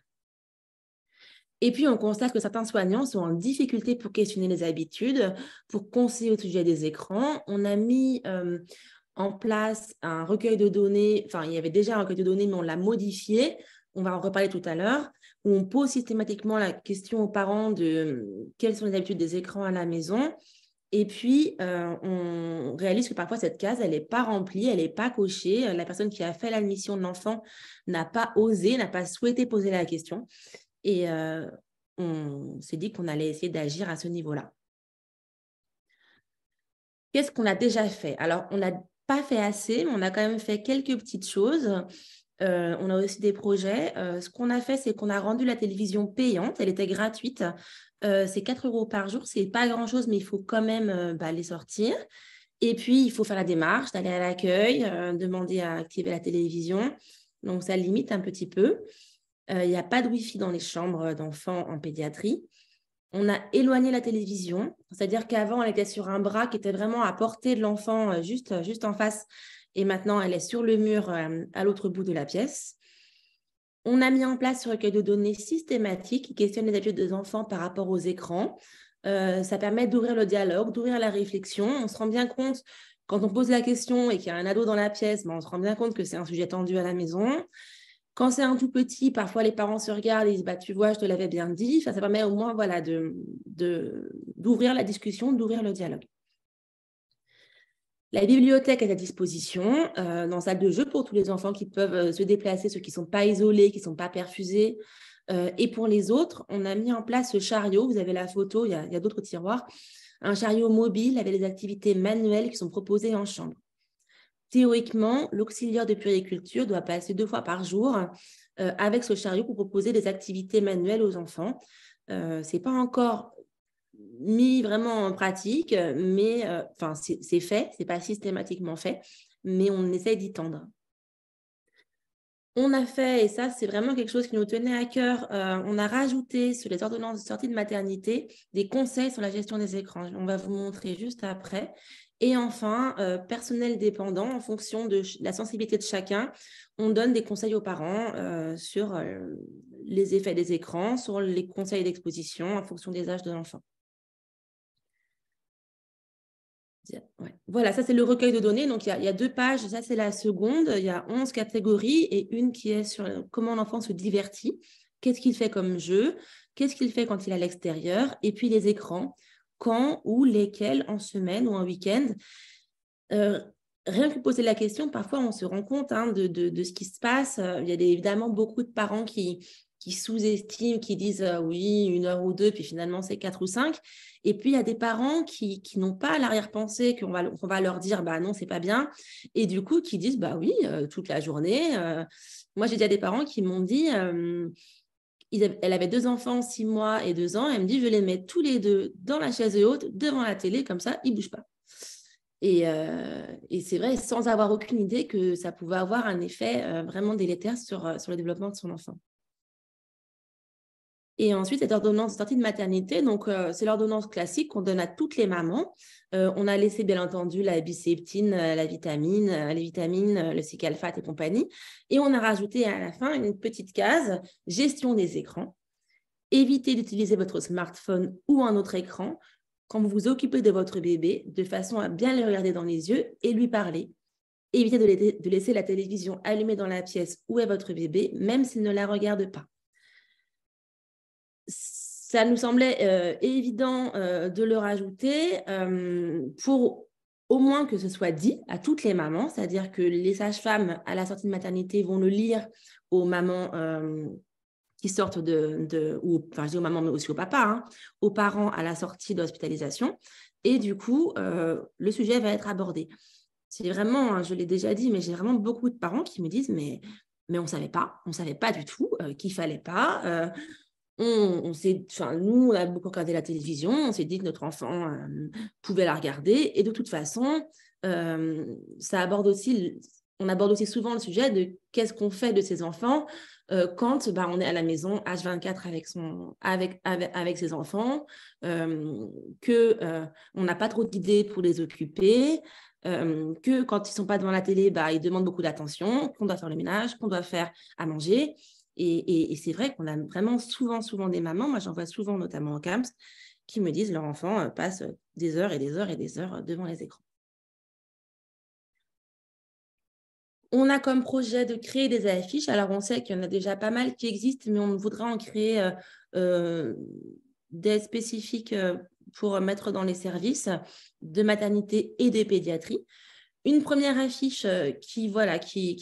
C: Et puis, on constate que certains soignants sont en difficulté pour questionner les habitudes, pour conseiller au sujet des écrans. On a mis en place un recueil de données, enfin, il y avait déjà un recueil de données, mais on l'a modifié. On va en reparler tout à l'heure, où on pose systématiquement la question aux parents de quelles sont les habitudes des écrans à la maison. Et puis, on réalise que parfois, cette case, elle n'est pas remplie, elle n'est pas cochée. La personne qui a fait l'admission de l'enfant n'a pas osé, n'a pas souhaité poser la question. Et on s'est dit qu'on allait essayer d'agir à ce niveau-là. Qu'est-ce qu'on a déjà fait? Alors, on n'a pas fait assez, mais on a quand même fait quelques petites choses. On a aussi des projets. Ce qu'on a fait, c'est qu'on a rendu la télévision payante. Elle était gratuite. C'est 4 € par jour. Ce n'est pas grand-chose, mais il faut quand même les sortir. Et puis, il faut faire la démarche d'aller à l'accueil, demander à activer la télévision. Donc, ça limite un petit peu. Il n'y a pas de Wi-Fi dans les chambres d'enfants en pédiatrie. On a éloigné la télévision, c'est-à-dire qu'avant, elle était sur un bras qui était vraiment à portée de l'enfant, juste en face. Et maintenant, elle est sur le mur à l'autre bout de la pièce. On a mis en place ce recueil de données systématique qui questionne les habitudes des enfants par rapport aux écrans. Ça permet d'ouvrir le dialogue, d'ouvrir la réflexion. On se rend bien compte, quand on pose la question et qu'il y a un ado dans la pièce, on se rend bien compte que c'est un sujet tendu à la maison. Quand c'est un tout petit, parfois les parents se regardent et disent tu vois, je te l'avais bien dit. Ça permet au moins d'ouvrir la discussion, d'ouvrir le dialogue. La bibliothèque est à disposition dans salle de jeu pour tous les enfants qui peuvent se déplacer, ceux qui ne sont pas isolés, qui ne sont pas perfusés. Et pour les autres, on a mis en place ce chariot. Vous avez la photo, il y a d'autres tiroirs. Un chariot mobile avec des activités manuelles qui sont proposées en chambre. Théoriquement, l'auxiliaire de puériculture doit passer 2 fois par jour avec ce chariot pour proposer des activités manuelles aux enfants. Ce n'est pas encore mis vraiment en pratique, mais c'est fait, ce n'est pas systématiquement fait, mais on essaie d'y tendre. On a fait, et ça c'est vraiment quelque chose qui nous tenait à cœur, on a rajouté sur les ordonnances de sortie de maternité des conseils sur la gestion des écrans. On va vous montrer juste après. Et enfin, personnel dépendant, en fonction de la sensibilité de chacun, on donne des conseils aux parents sur les effets des écrans, sur les conseils d'exposition en fonction des âges de l'enfant. Ouais. Voilà, ça c'est le recueil de données. Donc, il y a 2 pages. Ça, c'est la seconde. Il y a 11 catégories et une qui est sur comment l'enfant se divertit. Qu'est-ce qu'il fait comme jeu? Qu'est-ce qu'il fait quand il est à l'extérieur? Et puis, les écrans. Quand, où, lesquels, en semaine ou en week-end. Rien que poser la question, parfois, on se rend compte de ce qui se passe. Il y a évidemment beaucoup de parents qui sous-estiment, qui disent oui, 1 heure ou 2, puis finalement, c'est 4 ou 5. Et puis, il y a des parents qui n'ont pas l'arrière-pensée qu'on va leur dire non, c'est pas bien. Et du coup, qui disent oui, toute la journée. Moi, j'ai déjà des parents qui m'ont dit, elle avait 2 enfants, 6 mois et 2 ans. Elle me dit, je les mets tous les 2 dans la chaise haute, devant la télé, comme ça, ils ne bougent pas. Et c'est vrai, sans avoir aucune idée que ça pouvait avoir un effet vraiment délétère sur le développement de son enfant. Et ensuite, cette ordonnance de sortie de maternité, donc c'est l'ordonnance classique qu'on donne à toutes les mamans. On a laissé, bien entendu, la biséptine, les vitamines, le cycalphate et compagnie. Et on a rajouté à la fin une petite case, gestion des écrans. Évitez d'utiliser votre smartphone ou un autre écran quand vous vous occupez de votre bébé, de façon à bien le regarder dans les yeux et lui parler. Évitez de laisser la télévision allumée dans la pièce où est votre bébé, même s'il ne la regarde pas. Ça nous semblait évident de le rajouter pour au moins que ce soit dit à toutes les mamans, c'est-à-dire que les sages-femmes à la sortie de maternité vont le lire aux mamans qui sortent je dis aux mamans mais aussi aux papas, aux parents à la sortie d'hospitalisation. Et du coup, le sujet va être abordé. C'est vraiment, je l'ai déjà dit, mais j'ai vraiment beaucoup de parents qui me disent mais on ne savait pas du tout qu'il ne fallait pas. Nous, on a beaucoup regardé la télévision, on s'est dit que notre enfant pouvait la regarder, et de toute façon, on aborde aussi souvent le sujet de qu'est-ce qu'on fait de ces enfants quand on est à la maison H24 avec ses enfants, qu'on n'a pas trop d'idées pour les occuper, que quand ils ne sont pas devant la télé, ils demandent beaucoup d'attention, qu'on doit faire le ménage, qu'on doit faire à manger. Et c'est vrai qu'on a vraiment souvent des mamans, moi j'en vois souvent notamment au CAMS, qui me disent leur enfant passe des heures et des heures et des heures devant les écrans. On a comme projet de créer des affiches. Alors, on sait qu'il y en a déjà pas mal qui existent, mais on voudrait en créer des spécifiques pour mettre dans les services de maternité et de pédiatrie. Une première affiche qui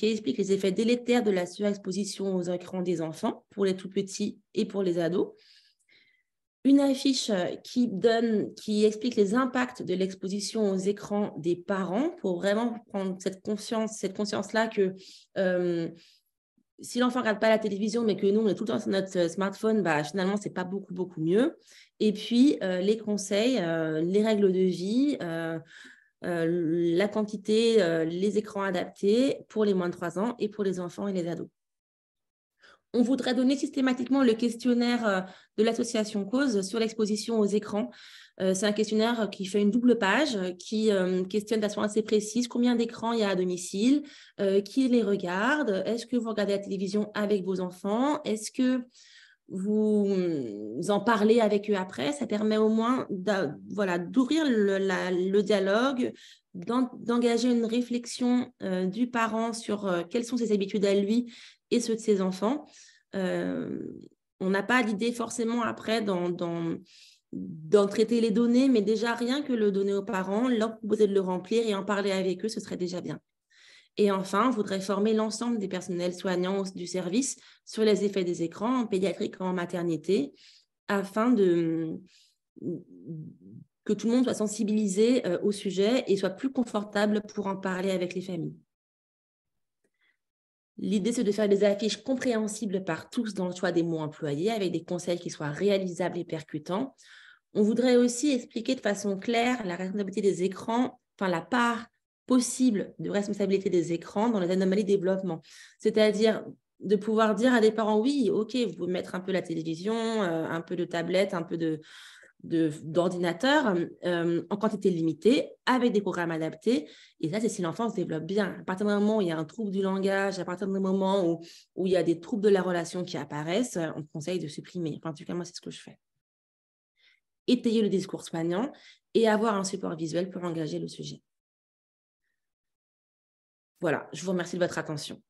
C: explique les effets délétères de la surexposition aux écrans des enfants pour les tout-petits et pour les ados. Une affiche qui explique les impacts de l'exposition aux écrans des parents pour vraiment prendre cette conscience-là que si l'enfant ne regarde pas la télévision, mais que nous, on est tout le temps sur notre smartphone, finalement, ce n'est pas beaucoup, beaucoup mieux. Et puis, les conseils, les règles de vie, la quantité, les écrans adaptés pour les moins de 3 ans et pour les enfants et les ados. On voudrait donner systématiquement le questionnaire de l'association Cause sur l'exposition aux écrans. C'est un questionnaire qui fait une double page, qui questionne de façon assez précise combien d'écrans il y a à domicile, qui les regarde, est-ce que vous regardez la télévision avec vos enfants, est-ce que vous en parlez avec eux après. Ça permet au moins d'ouvrir le dialogue, d'engager une réflexion du parent sur quelles sont ses habitudes à lui et ceux de ses enfants. On n'a pas l'idée forcément après d'en traiter les données, mais déjà rien que le donner aux parents, leur proposer de le remplir et en parler avec eux, ce serait déjà bien. Et enfin, on voudrait former l'ensemble des personnels soignants du service sur les effets des écrans en pédiatrie comme en maternité, afin que tout le monde soit sensibilisé au sujet et soit plus confortable pour en parler avec les familles. L'idée, c'est de faire des affiches compréhensibles par tous dans le choix des mots employés, avec des conseils qui soient réalisables et percutants. On voudrait aussi expliquer de façon claire la responsabilité des écrans, la part possible de responsabilité des écrans dans les anomalies de développement. C'est-à-dire de pouvoir dire à des parents, oui, ok, vous pouvez mettre un peu la télévision, un peu de tablette, un peu d'ordinateur en quantité limitée, avec des programmes adaptés. Et ça, c'est si l'enfant se développe bien. À partir du moment où il y a un trouble du langage, à partir du moment où il y a des troubles de la relation qui apparaissent, on conseille de supprimer. En tout cas, moi, c'est ce que je fais. Étayer le discours soignant et avoir un support visuel pour engager le sujet. Voilà, je vous remercie de votre attention.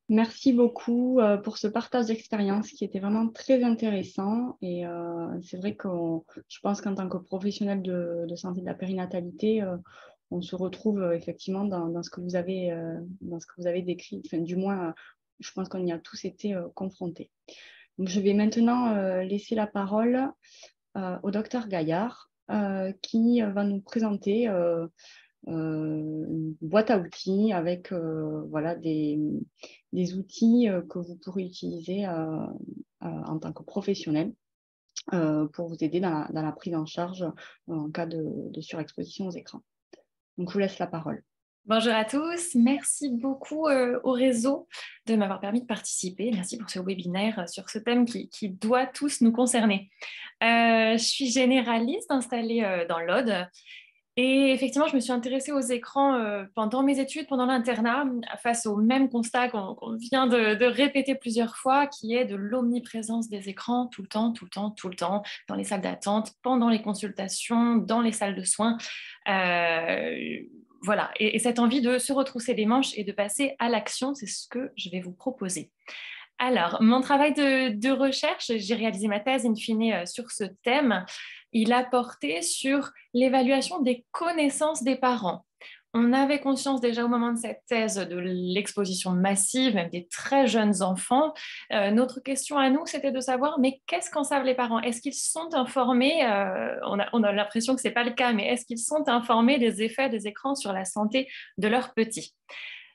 A: Merci beaucoup pour ce partage d'expérience qui était vraiment très intéressant. Et c'est vrai que je pense qu'en tant que professionnel de santé de la périnatalité, on se retrouve effectivement dans ce que vous avez, décrit. Enfin, du moins, je pense qu'on y a tous été confrontés. Donc, je vais maintenant laisser la parole au docteur Gaillard qui va nous présenter une boîte à outils avec des outils que vous pourrez utiliser en tant que professionnel pour vous aider dans la prise en charge en cas de surexposition aux écrans. Donc, je vous laisse la parole.
D: Bonjour à tous, merci beaucoup au réseau de m'avoir permis de participer. Merci pour ce webinaire sur ce thème qui doit tous nous concerner. Je suis généraliste installée dans l'Aude. Et effectivement, je me suis intéressée aux écrans pendant mes études, pendant l'internat, face au même constat qu'on vient de répéter plusieurs fois, qui est de l'omniprésence des écrans tout le temps, dans les salles d'attente, pendant les consultations, dans les salles de soins. Voilà, et cette envie de se retrousser les manches et de passer à l'action, c'est ce que je vais vous proposer. Alors, mon travail de recherche, j'ai réalisé ma thèse in fine sur ce thème. Il a porté sur l'évaluation des connaissances des parents. On avait conscience déjà au moment de cette thèse de l'exposition massive, même des très jeunes enfants. Notre question à nous, c'était de savoir, mais qu'est-ce qu'en savent les parents? Est-ce qu'ils sont informés on a l'impression que ce n'est pas le cas, mais est-ce qu'ils sont informés des effets des écrans sur la santé de leurs petits?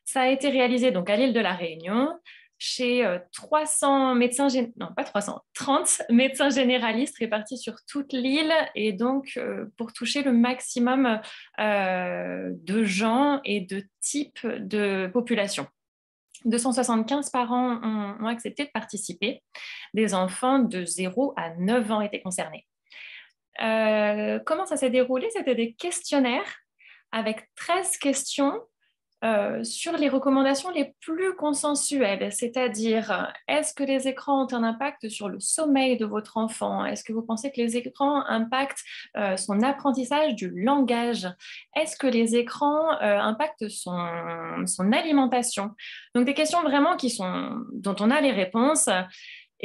D: Ça a été réalisé donc à l'île de la Réunion, chez 300 médecins, non pas 300, 30 médecins généralistes répartis sur toute l'île et donc pour toucher le maximum de gens et de types de population. 275 parents ont accepté de participer. Des enfants de 0 à 9 ans étaient concernés. Comment ça s'est déroulé? C'était des questionnaires avec 13 questions sur les recommandations les plus consensuelles, c'est-à-dire est-ce que les écrans ont un impact sur le sommeil de votre enfant? Est-ce que vous pensez que les écrans impactent son apprentissage du langage? Est-ce que les écrans impactent son alimentation? Donc des questions vraiment dont on a les réponses.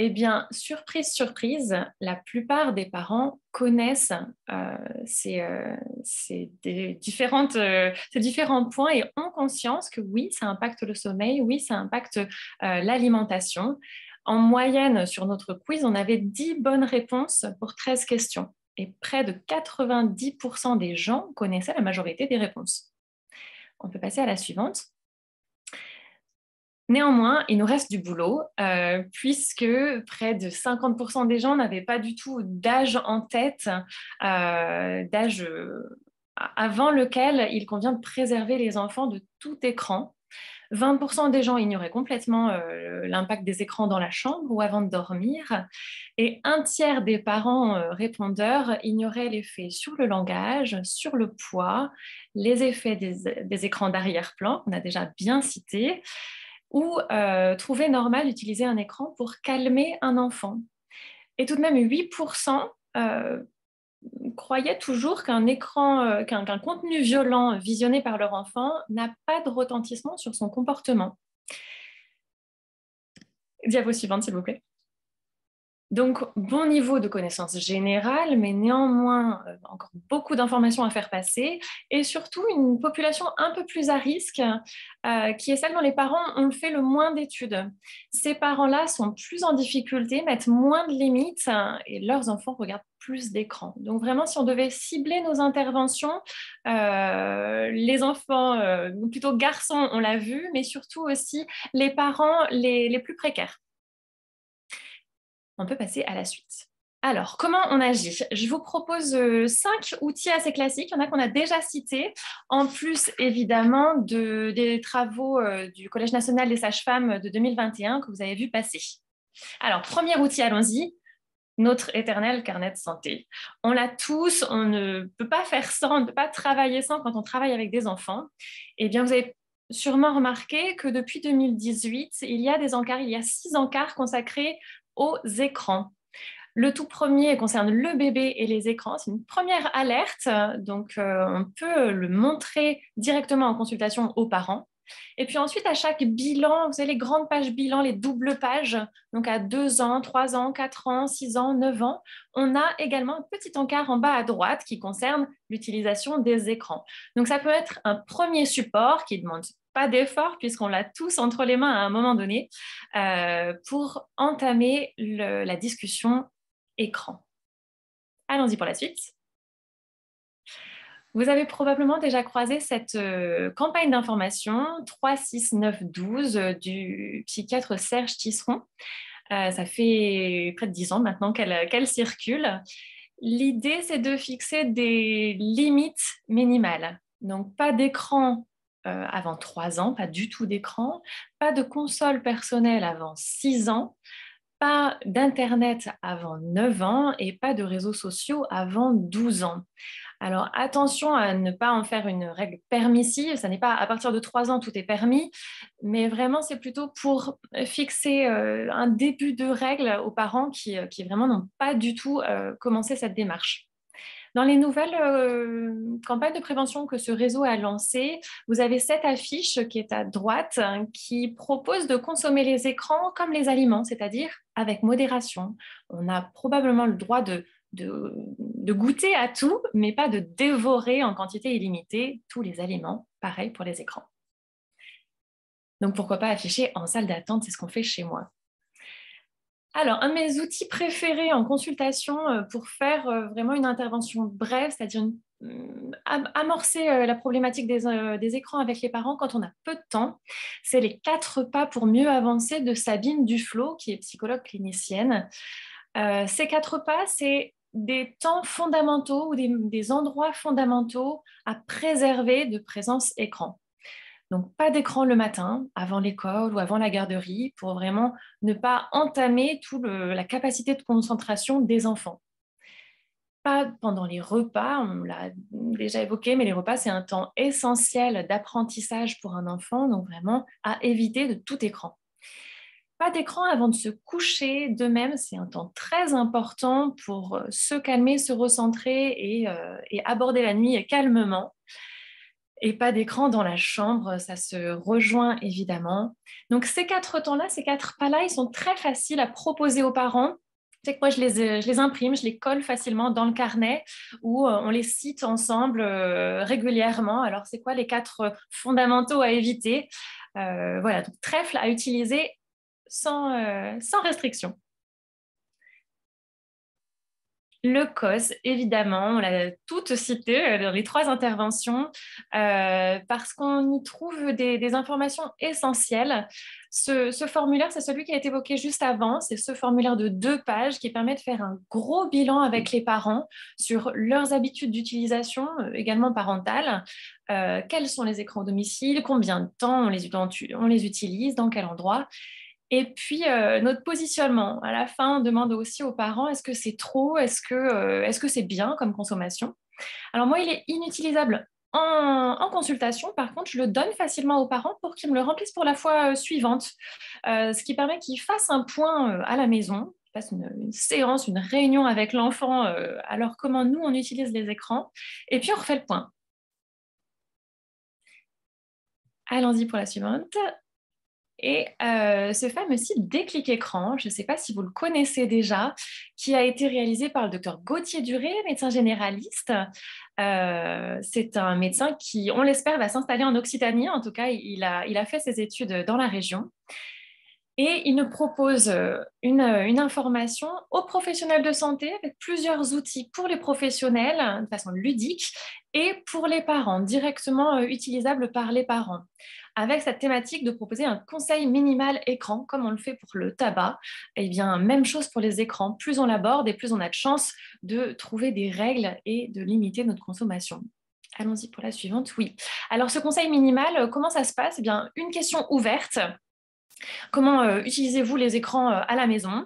D: Eh bien, surprise, surprise, la plupart des parents connaissent ces différents points et ont conscience que oui, ça impacte le sommeil, oui, ça impacte l'alimentation. En moyenne, sur notre quiz, on avait 10 bonnes réponses pour 13 questions et près de 90% des gens connaissaient la majorité des réponses. On peut passer à la suivante. Néanmoins, il nous reste du boulot puisque près de 50% des gens n'avaient pas du tout d'âge en tête, d'âge avant lequel il convient de préserver les enfants de tout écran. 20% des gens ignoraient complètement l'impact des écrans dans la chambre ou avant de dormir. Et un tiers des parents répondeurs ignoraient l'effet sur le langage, sur le poids, les effets des écrans d'arrière-plan, qu'on a déjà bien cités, ou trouvaient normal d'utiliser un écran pour calmer un enfant. Et tout de même, 8% croyaient toujours qu'un écran, qu'un contenu violent visionné par leur enfant n'a pas de retentissement sur son comportement. Diapo suivante, s'il vous plaît. Donc, bon niveau de connaissances générales, mais néanmoins, encore beaucoup d'informations à faire passer, et surtout une population un peu plus à risque, qui est celle dont les parents ont fait le moins d'études. Ces parents-là sont plus en difficulté, mettent moins de limites, et leurs enfants regardent plus d'écran. Donc vraiment, si on devait cibler nos interventions, les enfants, plutôt garçons, on l'a vu, mais surtout aussi les parents les plus précaires. On peut passer à la suite. Alors, comment on agit? Je vous propose 5 outils assez classiques. Il y en a qu'on a déjà cités, en plus évidemment des travaux du Collège national des sages-femmes de 2021 que vous avez vu passer. Alors, premier outil, allons-y. Notre éternel carnet de santé. On l'a tous, on ne peut pas faire sans, on ne peut pas travailler sans quand on travaille avec des enfants. Eh bien, vous avez sûrement remarqué que depuis 2018, il y a 6 encarts consacrés aux écrans. Le tout premier concerne le bébé et les écrans. C'est une première alerte, donc on peut le montrer directement en consultation aux parents. Et puis ensuite, à chaque bilan, vous avez les grandes pages bilan, les doubles pages, donc à 2 ans, 3 ans, 4 ans, 6 ans, 9 ans, on a également un petit encart en bas à droite qui concerne l'utilisation des écrans. Donc ça peut être un premier support qui demande pas d'effort puisqu'on l'a tous entre les mains à un moment donné pour entamer la discussion écran. Allons-y pour la suite. Vous avez probablement déjà croisé cette campagne d'information 3, 6, 9, 12 du psychiatre Serge Tisseron. Ça fait près de 10 ans maintenant qu'elle circule. L'idée, c'est de fixer des limites minimales. Donc, pas d'écran avant 3 ans, pas du tout d'écran, pas de console personnelle avant 6 ans, pas d'Internet avant 9 ans et pas de réseaux sociaux avant 12 ans. Alors attention à ne pas en faire une règle permissive, ça n'est pas à partir de 3 ans tout est permis, mais vraiment c'est plutôt pour fixer un début de règle aux parents qui vraiment n'ont pas du tout commencé cette démarche. Dans les nouvelles campagnes de prévention que ce réseau a lancées, vous avez cette affiche qui est à droite qui propose de consommer les écrans comme les aliments, c'est-à-dire avec modération. On a probablement le droit de goûter à tout, mais pas de dévorer en quantité illimitée tous les aliments. Pareil pour les écrans. Donc pourquoi pas afficher en salle d'attente, c'est ce qu'on fait chez moi. Alors, un de mes outils préférés en consultation pour faire vraiment une intervention brève, c'est-à-dire amorcer la problématique des écrans avec les parents quand on a peu de temps, c'est les 4 pas pour mieux avancer de Sabine Duflo, qui est psychologue clinicienne. Ces 4 pas, c'est des temps fondamentaux ou des endroits fondamentaux à préserver de présence écran. Donc, pas d'écran le matin, avant l'école ou avant la garderie, pour vraiment ne pas entamer toute la capacité de concentration des enfants. Pas pendant les repas, on l'a déjà évoqué, mais les repas, c'est un temps essentiel d'apprentissage pour un enfant, donc vraiment à éviter de tout écran. Pas d'écran avant de se coucher, de même, c'est un temps très important pour se calmer, se recentrer et aborder la nuit calmement. Et pas d'écran dans la chambre, ça se rejoint évidemment. Donc ces 4 temps-là, ces 4 pas-là, ils sont très faciles à proposer aux parents. C'est que moi, je les imprime, je les colle facilement dans le carnet où on les cite ensemble régulièrement. Alors, c'est quoi les 4 fondamentaux à éviter? Voilà, donc trèfle à utiliser sans restriction. Le COS, évidemment, on l'a toutes cité dans les 3 interventions, parce qu'on y trouve des informations essentielles. Ce formulaire, c'est celui qui a été évoqué juste avant. C'est ce formulaire de 2 pages qui permet de faire un gros bilan avec les parents sur leurs habitudes d'utilisation, également parentales. Quels sont les écrans au domicile, combien de temps on les utilise, dans quel endroit. Et puis, notre positionnement. À la fin, on demande aussi aux parents, est-ce que c'est trop? Est-ce que c'est bien comme consommation? Alors moi, il est inutilisable en consultation. Par contre, je le donne facilement aux parents pour qu'ils me le remplissent pour la fois suivante. Ce qui permet qu'ils fassent un point à la maison, qu'ils fassent une séance, une réunion avec l'enfant, alors comment nous, on utilise les écrans. Et puis, on refait le point. Allons-y pour la suivante. Et ce fameux site Déclic Écran, je ne sais pas si vous le connaissez déjà, qui a été réalisé par le docteur Gauthier Duré, médecin généraliste. C'est un médecin qui, on l'espère, va s'installer en Occitanie. En tout cas, il a fait ses études dans la région. Et il nous propose une information aux professionnels de santé avec plusieurs outils pour les professionnels de façon ludique et pour les parents, directement utilisables par les parents, avec cette thématique de proposer un conseil minimal écran, comme on le fait pour le tabac. Eh bien, même chose pour les écrans. Plus on l'aborde et plus on a de chances de trouver des règles et de limiter notre consommation. Allons-y pour la suivante. Oui. Alors, ce conseil minimal, comment ça se passe? Eh bien, une question ouverte. Comment utilisez-vous les écrans à la maison?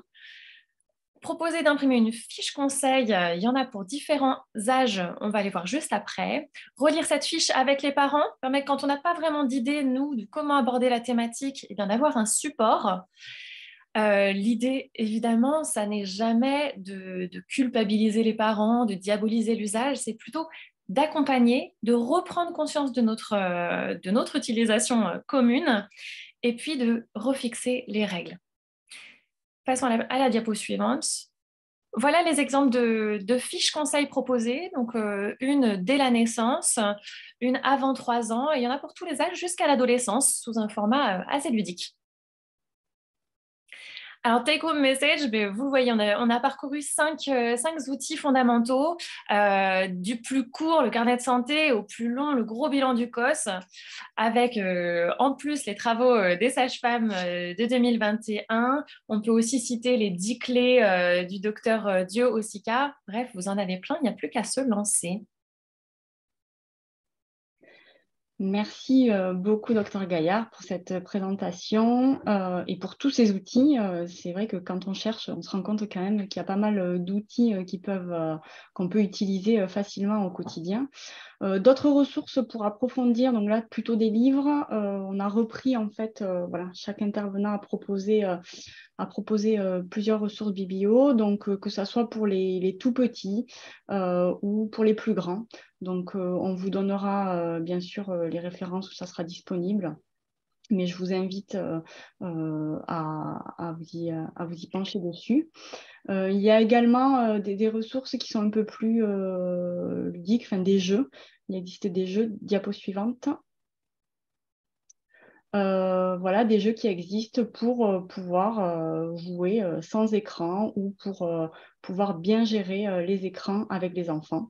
D: Proposer d'imprimer une fiche conseil, il y en a pour différents âges, on va les voir juste après. Relire cette fiche avec les parents permet, quand on n'a pas vraiment d'idée, nous, de comment aborder la thématique, et bien d'avoir un support. L'idée, évidemment, ça n'est jamais de culpabiliser les parents, de diaboliser l'usage, c'est plutôt d'accompagner, de reprendre conscience de notre utilisation commune et puis de refixer les règles. Passons à la diapo suivante. Voilà les exemples de fiches conseils proposées. Donc, une dès la naissance, une avant 3 ans, et il y en a pour tous les âges jusqu'à l'adolescence, sous un format assez ludique. Alors, take home message, vous voyez, on a parcouru 5 outils fondamentaux, du plus court, le carnet de santé, au plus long, le gros bilan du COS, avec en plus les travaux des sages-femmes de 2021. On peut aussi citer les 10 clés du docteur Dio Osika. Bref, vous en avez plein, il n'y a plus qu'à se lancer.
A: Merci beaucoup, Dr Gaillard, pour cette présentation et pour tous ces outils. C'est vrai que quand on cherche, on se rend compte quand même qu'il y a pas mal d'outils qu'on peut utiliser facilement au quotidien. D'autres ressources pour approfondir, donc là plutôt des livres. On a repris en fait, voilà, chaque intervenant a proposé plusieurs ressources biblio, donc que ce soit pour les tout petits ou pour les plus grands. Donc on vous donnera bien sûr les références où ça sera disponible. Mais je vous invite à vous y pencher dessus. Il y a également des ressources qui sont un peu plus ludiques, enfin des jeux. Il existe des jeux, diapo suivante. Voilà, des jeux qui existent pour pouvoir jouer sans écran ou pour pouvoir bien gérer les écrans avec les enfants.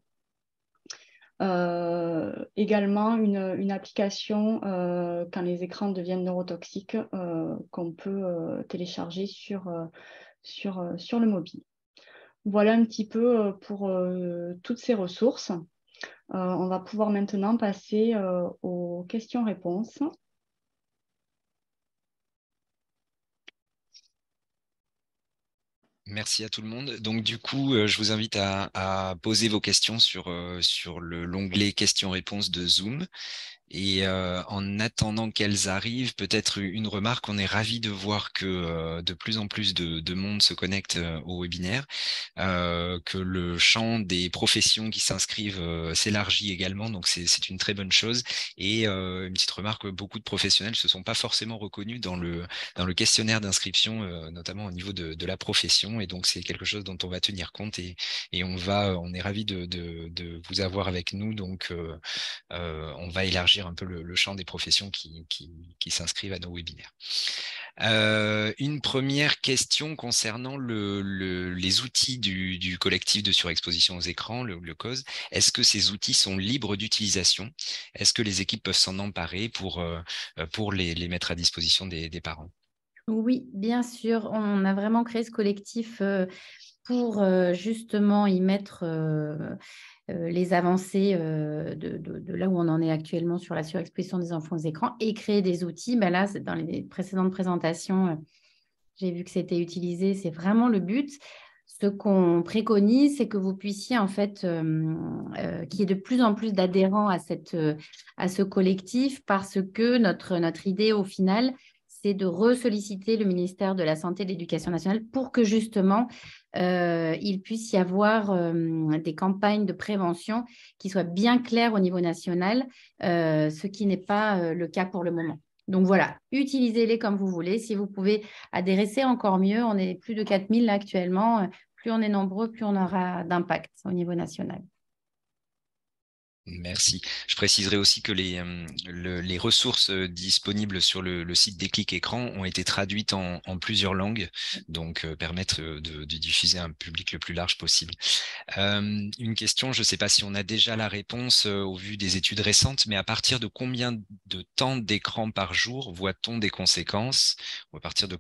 A: Également une application quand les écrans deviennent neurotoxiques qu'on peut télécharger sur le mobile. Voilà un petit peu pour toutes ces ressources. On va pouvoir maintenant passer aux questions-réponses.
E: Merci à tout le monde. Donc du coup, je vous invite à poser vos questions sur l'onglet questions-réponses de Zoom. Et en attendant qu'elles arrivent, peut-être une remarque, on est ravis de voir que de plus en plus de monde se connecte au webinaire, que le champ des professions qui s'inscrivent s'élargit également, donc c'est une très bonne chose. Et une petite remarque, beaucoup de professionnels se sont pas forcément reconnus dans le questionnaire d'inscription, notamment au niveau de la profession, et donc c'est quelque chose dont on va tenir compte et on est ravis de vous avoir avec nous, donc on va élargir élargir un peu le champ des professions qui s'inscrivent à nos webinaires. Une première question concernant les outils du collectif de surexposition aux écrans, le CAUSE. Est-ce que ces outils sont libres d'utilisation? Est-ce que les équipes peuvent s'en emparer pour les mettre à disposition des parents?
B: Oui, bien sûr. On a vraiment créé ce collectif pour justement y mettre les avancées de là où on en est actuellement sur la surexposition des enfants aux écrans et créer des outils. Ben là, dans les précédentes présentations, j'ai vu que c'était utilisé. C'est vraiment le but. Ce qu'on préconise, c'est que vous puissiez en fait qu'il y ait de plus en plus d'adhérents à ce collectif parce que notre idée au final, c'est de ressolliciter le ministère de la Santé et de l'Éducation nationale pour que justement il puisse y avoir des campagnes de prévention qui soient bien claires au niveau national, ce qui n'est pas le cas pour le moment. Donc voilà, utilisez-les comme vous voulez. Si vous pouvez adhérer, c'est encore mieux. On est plus de 4000 là, actuellement. Plus on est nombreux, plus on aura d'impact au niveau national.
E: Merci. Je préciserai aussi que les ressources disponibles sur le site Déclic Écran ont été traduites en plusieurs langues, donc permettre de diffuser à un public le plus large possible. Une question, je ne sais pas si on a déjà la réponse au vu des études récentes, mais à partir de combien de temps d'écran par jour voit-on des conséquences? Ou à partir de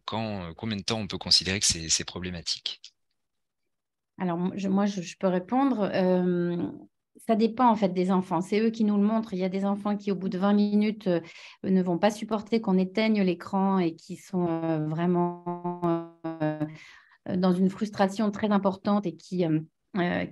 E: combien de temps on peut considérer que c'est problématique?
B: Alors, moi, je peux répondre. Ça dépend en fait des enfants. C'est eux qui nous le montrent. Il y a des enfants qui, au bout de 20 minutes, ne vont pas supporter qu'on éteigne l'écran et qui sont vraiment dans une frustration très importante et qui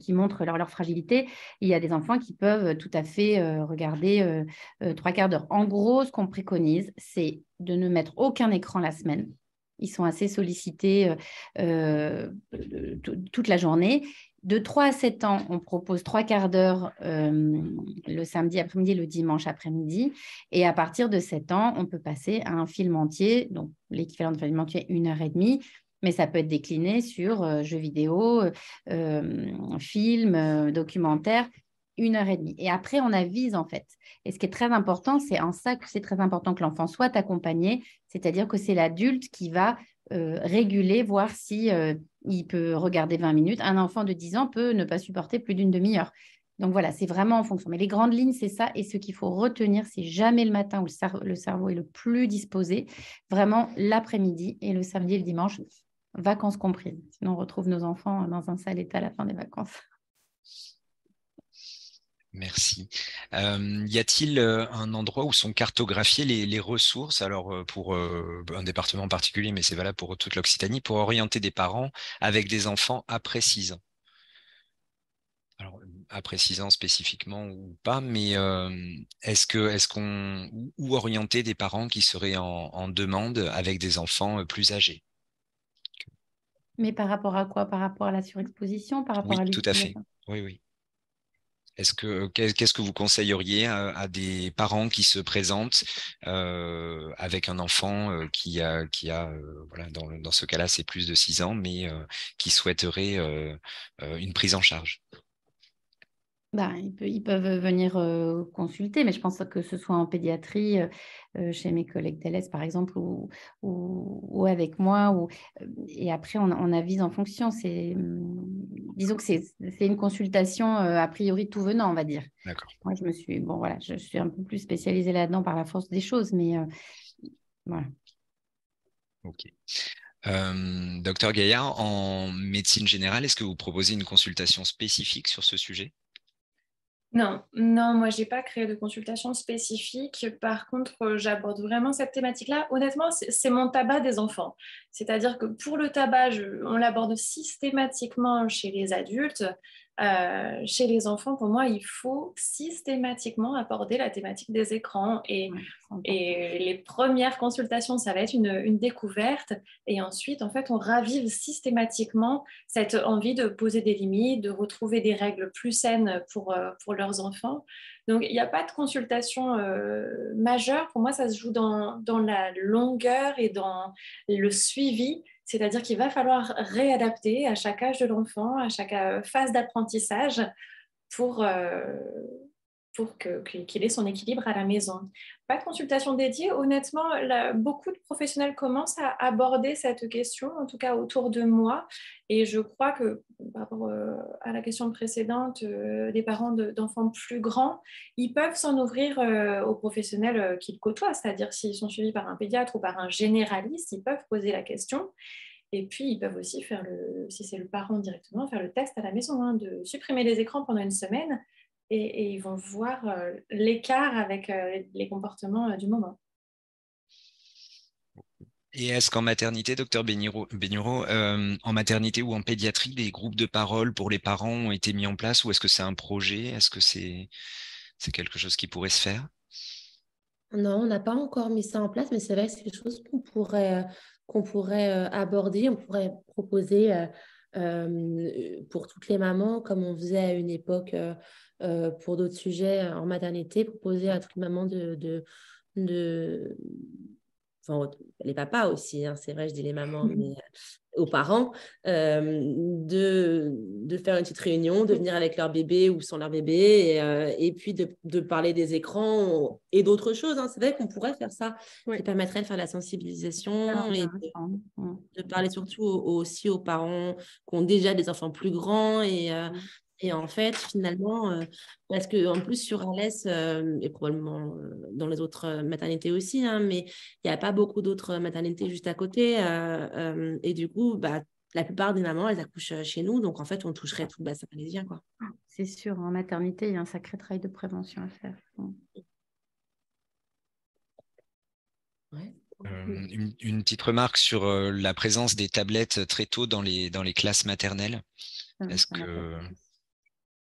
B: montrent leur fragilité. Il y a des enfants qui peuvent tout à fait regarder 3/4 d'heure. En gros, ce qu'on préconise, c'est de ne mettre aucun écran la semaine. Ils sont assez sollicités toute la journée. De 3 à 7 ans, on propose 3/4 d'heure le samedi après-midi, le dimanche après-midi. Et à partir de 7 ans, on peut passer à un film entier, donc l'équivalent de film entier, 1h30. Mais ça peut être décliné sur jeux vidéo, films, documentaires, 1h30. Et après, on avise en fait. Et ce qui est très important, c'est en ça que c'est très important que l'enfant soit accompagné, c'est-à-dire que c'est l'adulte qui va réguler, voir si il peut regarder 20 minutes. Un enfant de 10 ans peut ne pas supporter plus d'une demi-heure. Donc voilà, c'est vraiment en fonction. Mais les grandes lignes, c'est ça. Et ce qu'il faut retenir, c'est jamais le matin où le cerveau est le plus disposé, vraiment l'après-midi et le samedi et le dimanche, vacances comprises. Sinon, on retrouve nos enfants dans un sale état à la fin des vacances.
E: Merci. Y a-t-il un endroit où sont cartographiées les ressources, alors pour un département en particulier, mais c'est valable pour toute l'Occitanie, pour orienter des parents avec des enfants après 6 ans? Alors, après 6 ans spécifiquement ou pas, mais ou orienter des parents qui seraient en demande avec des enfants plus âgés?
B: Mais par rapport à quoi? Par rapport à la surexposition? Par rapport
E: Oui,
B: à
E: tout à fait.
B: l'utilisation?
E: Oui, oui. Qu'est-ce que vous conseilleriez à des parents qui se présentent avec un enfant voilà, dans ce cas-là, c'est plus de 6 ans, mais qui souhaiterait une prise en charge?
B: Ben, ils peuvent venir consulter, mais je pense que ce soit en pédiatrie, chez mes collègues d'LS par exemple, ou avec moi. Et après, on avise en fonction. Disons que c'est une consultation a priori tout venant, on va dire.
E: D'accord.
B: Moi, je suis un peu plus spécialisée là-dedans par la force des choses, mais voilà.
E: Ok. Docteur Gaillard, en médecine générale, est-ce que vous proposez une consultation spécifique sur ce sujet?
D: Non, non, moi, j'ai pas créé de consultation spécifique. Par contre, j'aborde vraiment cette thématique-là. Honnêtement, c'est mon tabac des enfants. C'est-à-dire que pour le tabac, on l'aborde systématiquement chez les adultes. Chez les enfants, pour moi, il faut systématiquement aborder la thématique des écrans. Et les premières consultations, ça va être une découverte. Et ensuite, en fait, on ravive systématiquement cette envie de poser des limites, de retrouver des règles plus saines pour leurs enfants. Donc, il n'y a pas de consultation majeure. Pour moi, ça se joue dans la longueur et dans le suivi. C'est-à-dire qu'il va falloir réadapter à chaque âge de l'enfant, à chaque phase d'apprentissage pour pour qu'il ait son équilibre à la maison. Pas de consultation dédiée. Honnêtement, beaucoup de professionnels commencent à aborder cette question, en tout cas autour de moi. Et je crois que par rapport à la question précédente des parents d'enfants plus grands, ils peuvent s'en ouvrir aux professionnels qu'ils côtoient. C'est-à-dire s'ils sont suivis par un pédiatre ou par un généraliste, ils peuvent poser la question. Et puis, ils peuvent aussi faire, si c'est le parent directement, faire le test à la maison, hein, de supprimer les écrans pendant une semaine. Et ils vont voir l'écart avec les comportements du moment.
E: Et est-ce qu'en maternité, docteur Bénureau, en maternité ou en pédiatrie, des groupes de parole pour les parents ont été mis en place, ou est-ce que c'est un projet? Est-ce que c'est quelque chose qui pourrait se faire?
C: Non, on n'a pas encore mis ça en place, mais c'est vrai que c'est quelque chose qu'on pourrait aborder, on pourrait proposer pour toutes les mamans, comme on faisait à une époque pour d'autres sujets en maternité, proposer à toutes les mamans enfin, les papas aussi, hein, c'est vrai, je dis les mamans, mais aux parents, de faire une petite réunion, de venir avec leur bébé ou sans leur bébé, et puis de parler des écrans et d'autres choses. Hein. C'est vrai qu'on pourrait faire ça, qui permettrait de faire la sensibilisation et de parler surtout aussi aux parents qui ont déjà des enfants plus grands et en fait, finalement, parce qu'en plus, sur Alès, et probablement dans les autres maternités aussi, hein, mais il n'y a pas beaucoup d'autres maternités juste à côté. Et du coup, la plupart des mamans, elles accouchent chez nous. Donc, en fait, on toucherait tout le bassin parisien, quoi.
B: C'est sûr, en maternité, il y a un sacré travail de prévention à faire.
C: Ouais.
E: Une petite remarque sur la présence des tablettes très tôt dans les classes maternelles. Est-ce que...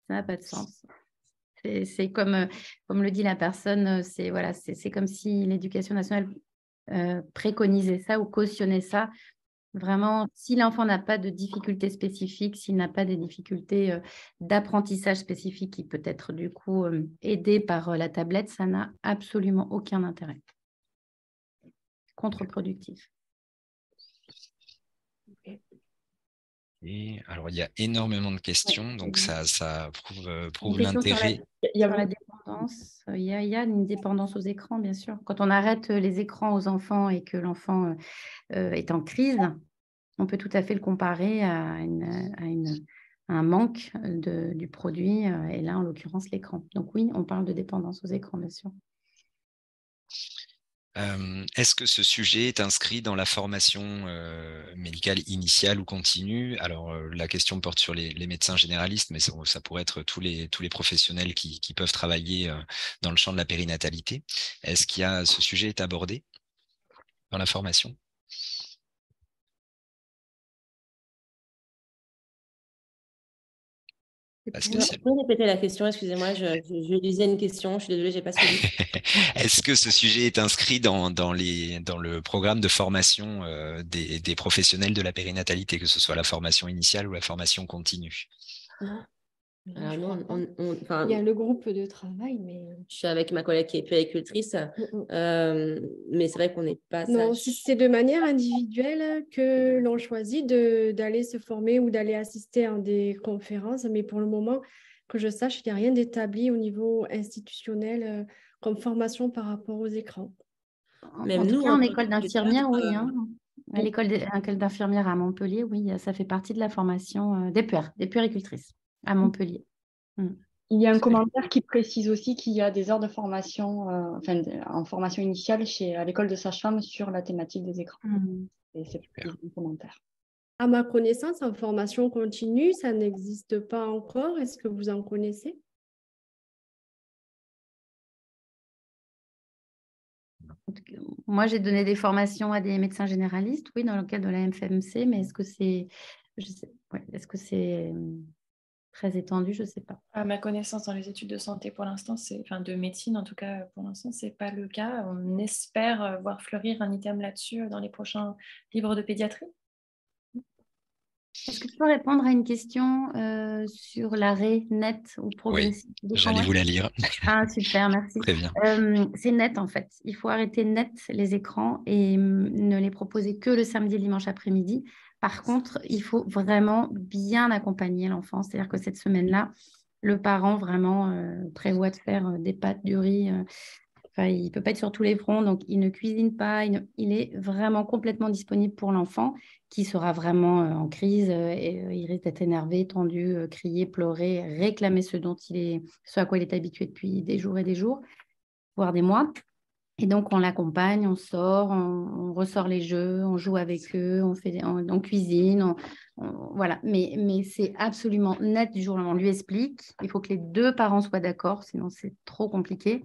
B: Ça n'a pas de sens. C'est comme le dit la personne, c'est comme si l'éducation nationale préconisait ça ou cautionnait ça. Vraiment, si l'enfant n'a pas de difficultés spécifiques, s'il n'a pas des difficultés d'apprentissage spécifique qui peut être du coup aidé par la tablette, ça n'a absolument aucun intérêt. Contre-productif.
E: Et alors, il y a énormément de questions, donc ça prouve
B: Une question
E: l'intérêt.
B: Sur la dépendance, il y a une dépendance aux écrans, bien sûr. Quand on arrête les écrans aux enfants et que l'enfant est en crise, on peut tout à fait le comparer à un manque du produit, et là, en l'occurrence, l'écran. Donc oui, on parle de dépendance aux écrans, bien sûr.
E: Est-ce que ce sujet est inscrit dans la formation médicale initiale ou continue? Alors, la question porte sur les médecins généralistes, mais ça pourrait être tous les professionnels qui peuvent travailler dans le champ de la périnatalité. Est-ce ce sujet est abordé dans la formation?
C: Vous pouvez répéter la question, excusez-moi, je lisais une question, je suis désolée, je n'ai pas suivi.
E: Est-ce que ce sujet est inscrit dans le programme de formation des professionnels de la périnatalité, que ce soit la formation initiale ou la formation continue?
C: Non.
F: Alors, il y a le groupe de travail, mais...
C: Je suis avec ma collègue qui est puéricultrice, mais c'est vrai qu'on n'est pas...
F: Non, c'est de manière individuelle que l'on choisit d'aller se former ou d'aller assister à des conférences, mais pour le moment, que je sache, il n'y a rien d'établi au niveau institutionnel comme formation par rapport aux écrans.
B: Même nous, en école d'infirmière, oui. À l'école d'infirmière à Montpellier, oui, ça fait partie de la formation des puéricultrices à Montpellier.
A: Il y a un commentaire qui précise aussi qu'il y a des heures de formation, en formation initiale à l'école de sage-femme sur la thématique des écrans. Et c'est un commentaire.
F: À ma connaissance, en formation continue, ça n'existe pas encore. Est-ce que vous en connaissez?
B: Moi, j'ai donné des formations à des médecins généralistes, oui, dans le cadre de la MFMC, mais est-ce que c'est très étendu? Je ne sais pas.
D: À ma connaissance, dans les études de santé, pour l'instant, de médecine, en tout cas, pour l'instant, ce n'est pas le cas. On espère voir fleurir un item là-dessus dans les prochains livres de pédiatrie.
B: Est-ce que tu peux répondre à une question sur l'arrêt net ou progressif?
E: Oui, j'allais vous la lire.
B: Ah, super, merci.
E: Très bien.
B: C'est net, en fait. Il faut arrêter net les écrans et ne les proposer que le samedi et le dimanche après-midi. Par contre, il faut vraiment bien accompagner l'enfant. C'est-à-dire que cette semaine-là, le parent vraiment prévoit de faire des pâtes, du riz. Enfin, il ne peut pas être sur tous les fronts, donc il ne cuisine pas. Il est vraiment complètement disponible pour l'enfant qui sera vraiment en crise et il risque d'être énervé, tendu, crier, pleurer, réclamer ce à quoi il est habitué depuis des jours et des jours, voire des mois. Et donc, on l'accompagne, on sort, on ressort les jeux, on joue avec eux, on cuisine, voilà. Mais c'est absolument net du jour au lendemain. On lui explique. Il faut que les deux parents soient d'accord, sinon c'est trop compliqué.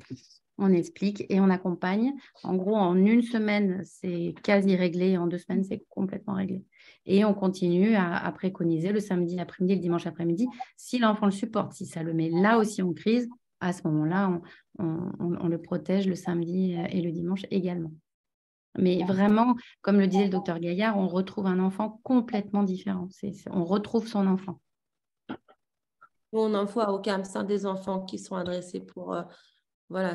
B: On explique et on accompagne. En gros, en une semaine, c'est quasi réglé. En 2 semaines, c'est complètement réglé. Et on continue à préconiser le samedi après-midi, le dimanche après-midi, si l'enfant le supporte. Si ça le met là aussi en crise, à ce moment-là, on le protège le samedi et le dimanche également. Mais vraiment, comme le disait le docteur Gaillard, on retrouve un enfant complètement différent. On retrouve son enfant.
C: On n'envoie au CAMSA des enfants qui sont adressés pour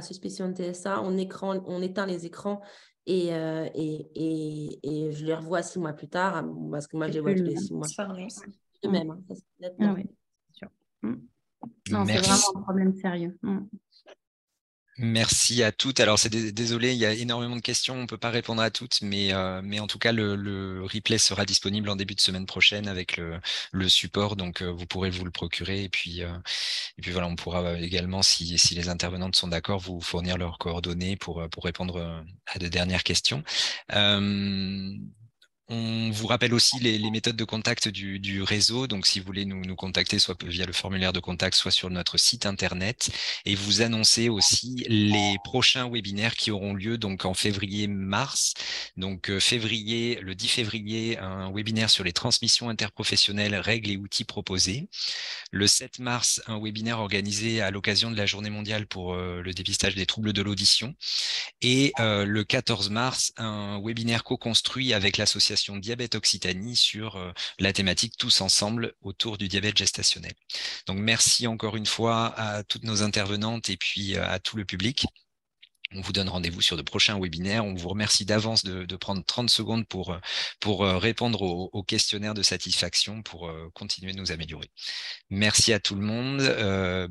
C: suspicion de TSA. On éteint les écrans et je les revois 6 mois plus tard, parce que moi, je les vois tous les 6 mois.
D: C'est pas vrai.
C: De même, hein, ça, c'est nettement.
B: Ah oui, c'est sûr. Non, c'est vraiment un problème sérieux.
E: Merci à toutes. Alors, désolé, il y a énormément de questions. On ne peut pas répondre à toutes, mais en tout cas, le replay sera disponible en début de semaine prochaine avec le support. Donc, vous pourrez vous le procurer. Et puis voilà, on pourra également, si les intervenantes sont d'accord, vous fournir leurs coordonnées pour répondre à de dernières questions. On vous rappelle aussi les méthodes de contact du réseau. Donc, si vous voulez nous contacter, soit via le formulaire de contact, soit sur notre site internet. Et vous annoncez aussi les prochains webinaires qui auront lieu donc en février-mars. Donc, le 10 février, un webinaire sur les transmissions interprofessionnelles, règles et outils proposés. Le 7 mars, un webinaire organisé à l'occasion de la Journée mondiale pour le dépistage des troubles de l'audition. Et le 14 mars, un webinaire co-construit avec l'association Diabète Occitanie sur la thématique Tous ensemble autour du diabète gestationnel. Donc, merci encore une fois à toutes nos intervenantes et puis à tout le public. On vous donne rendez-vous sur de prochains webinaires. On vous remercie d'avance de prendre 30 secondes pour répondre au questionnaire de satisfaction pour continuer de nous améliorer. Merci à tout le monde.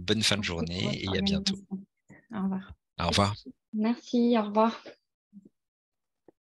E: Bonne fin de journée et à bientôt.
B: Au revoir.
E: Au revoir.
A: Merci, au revoir.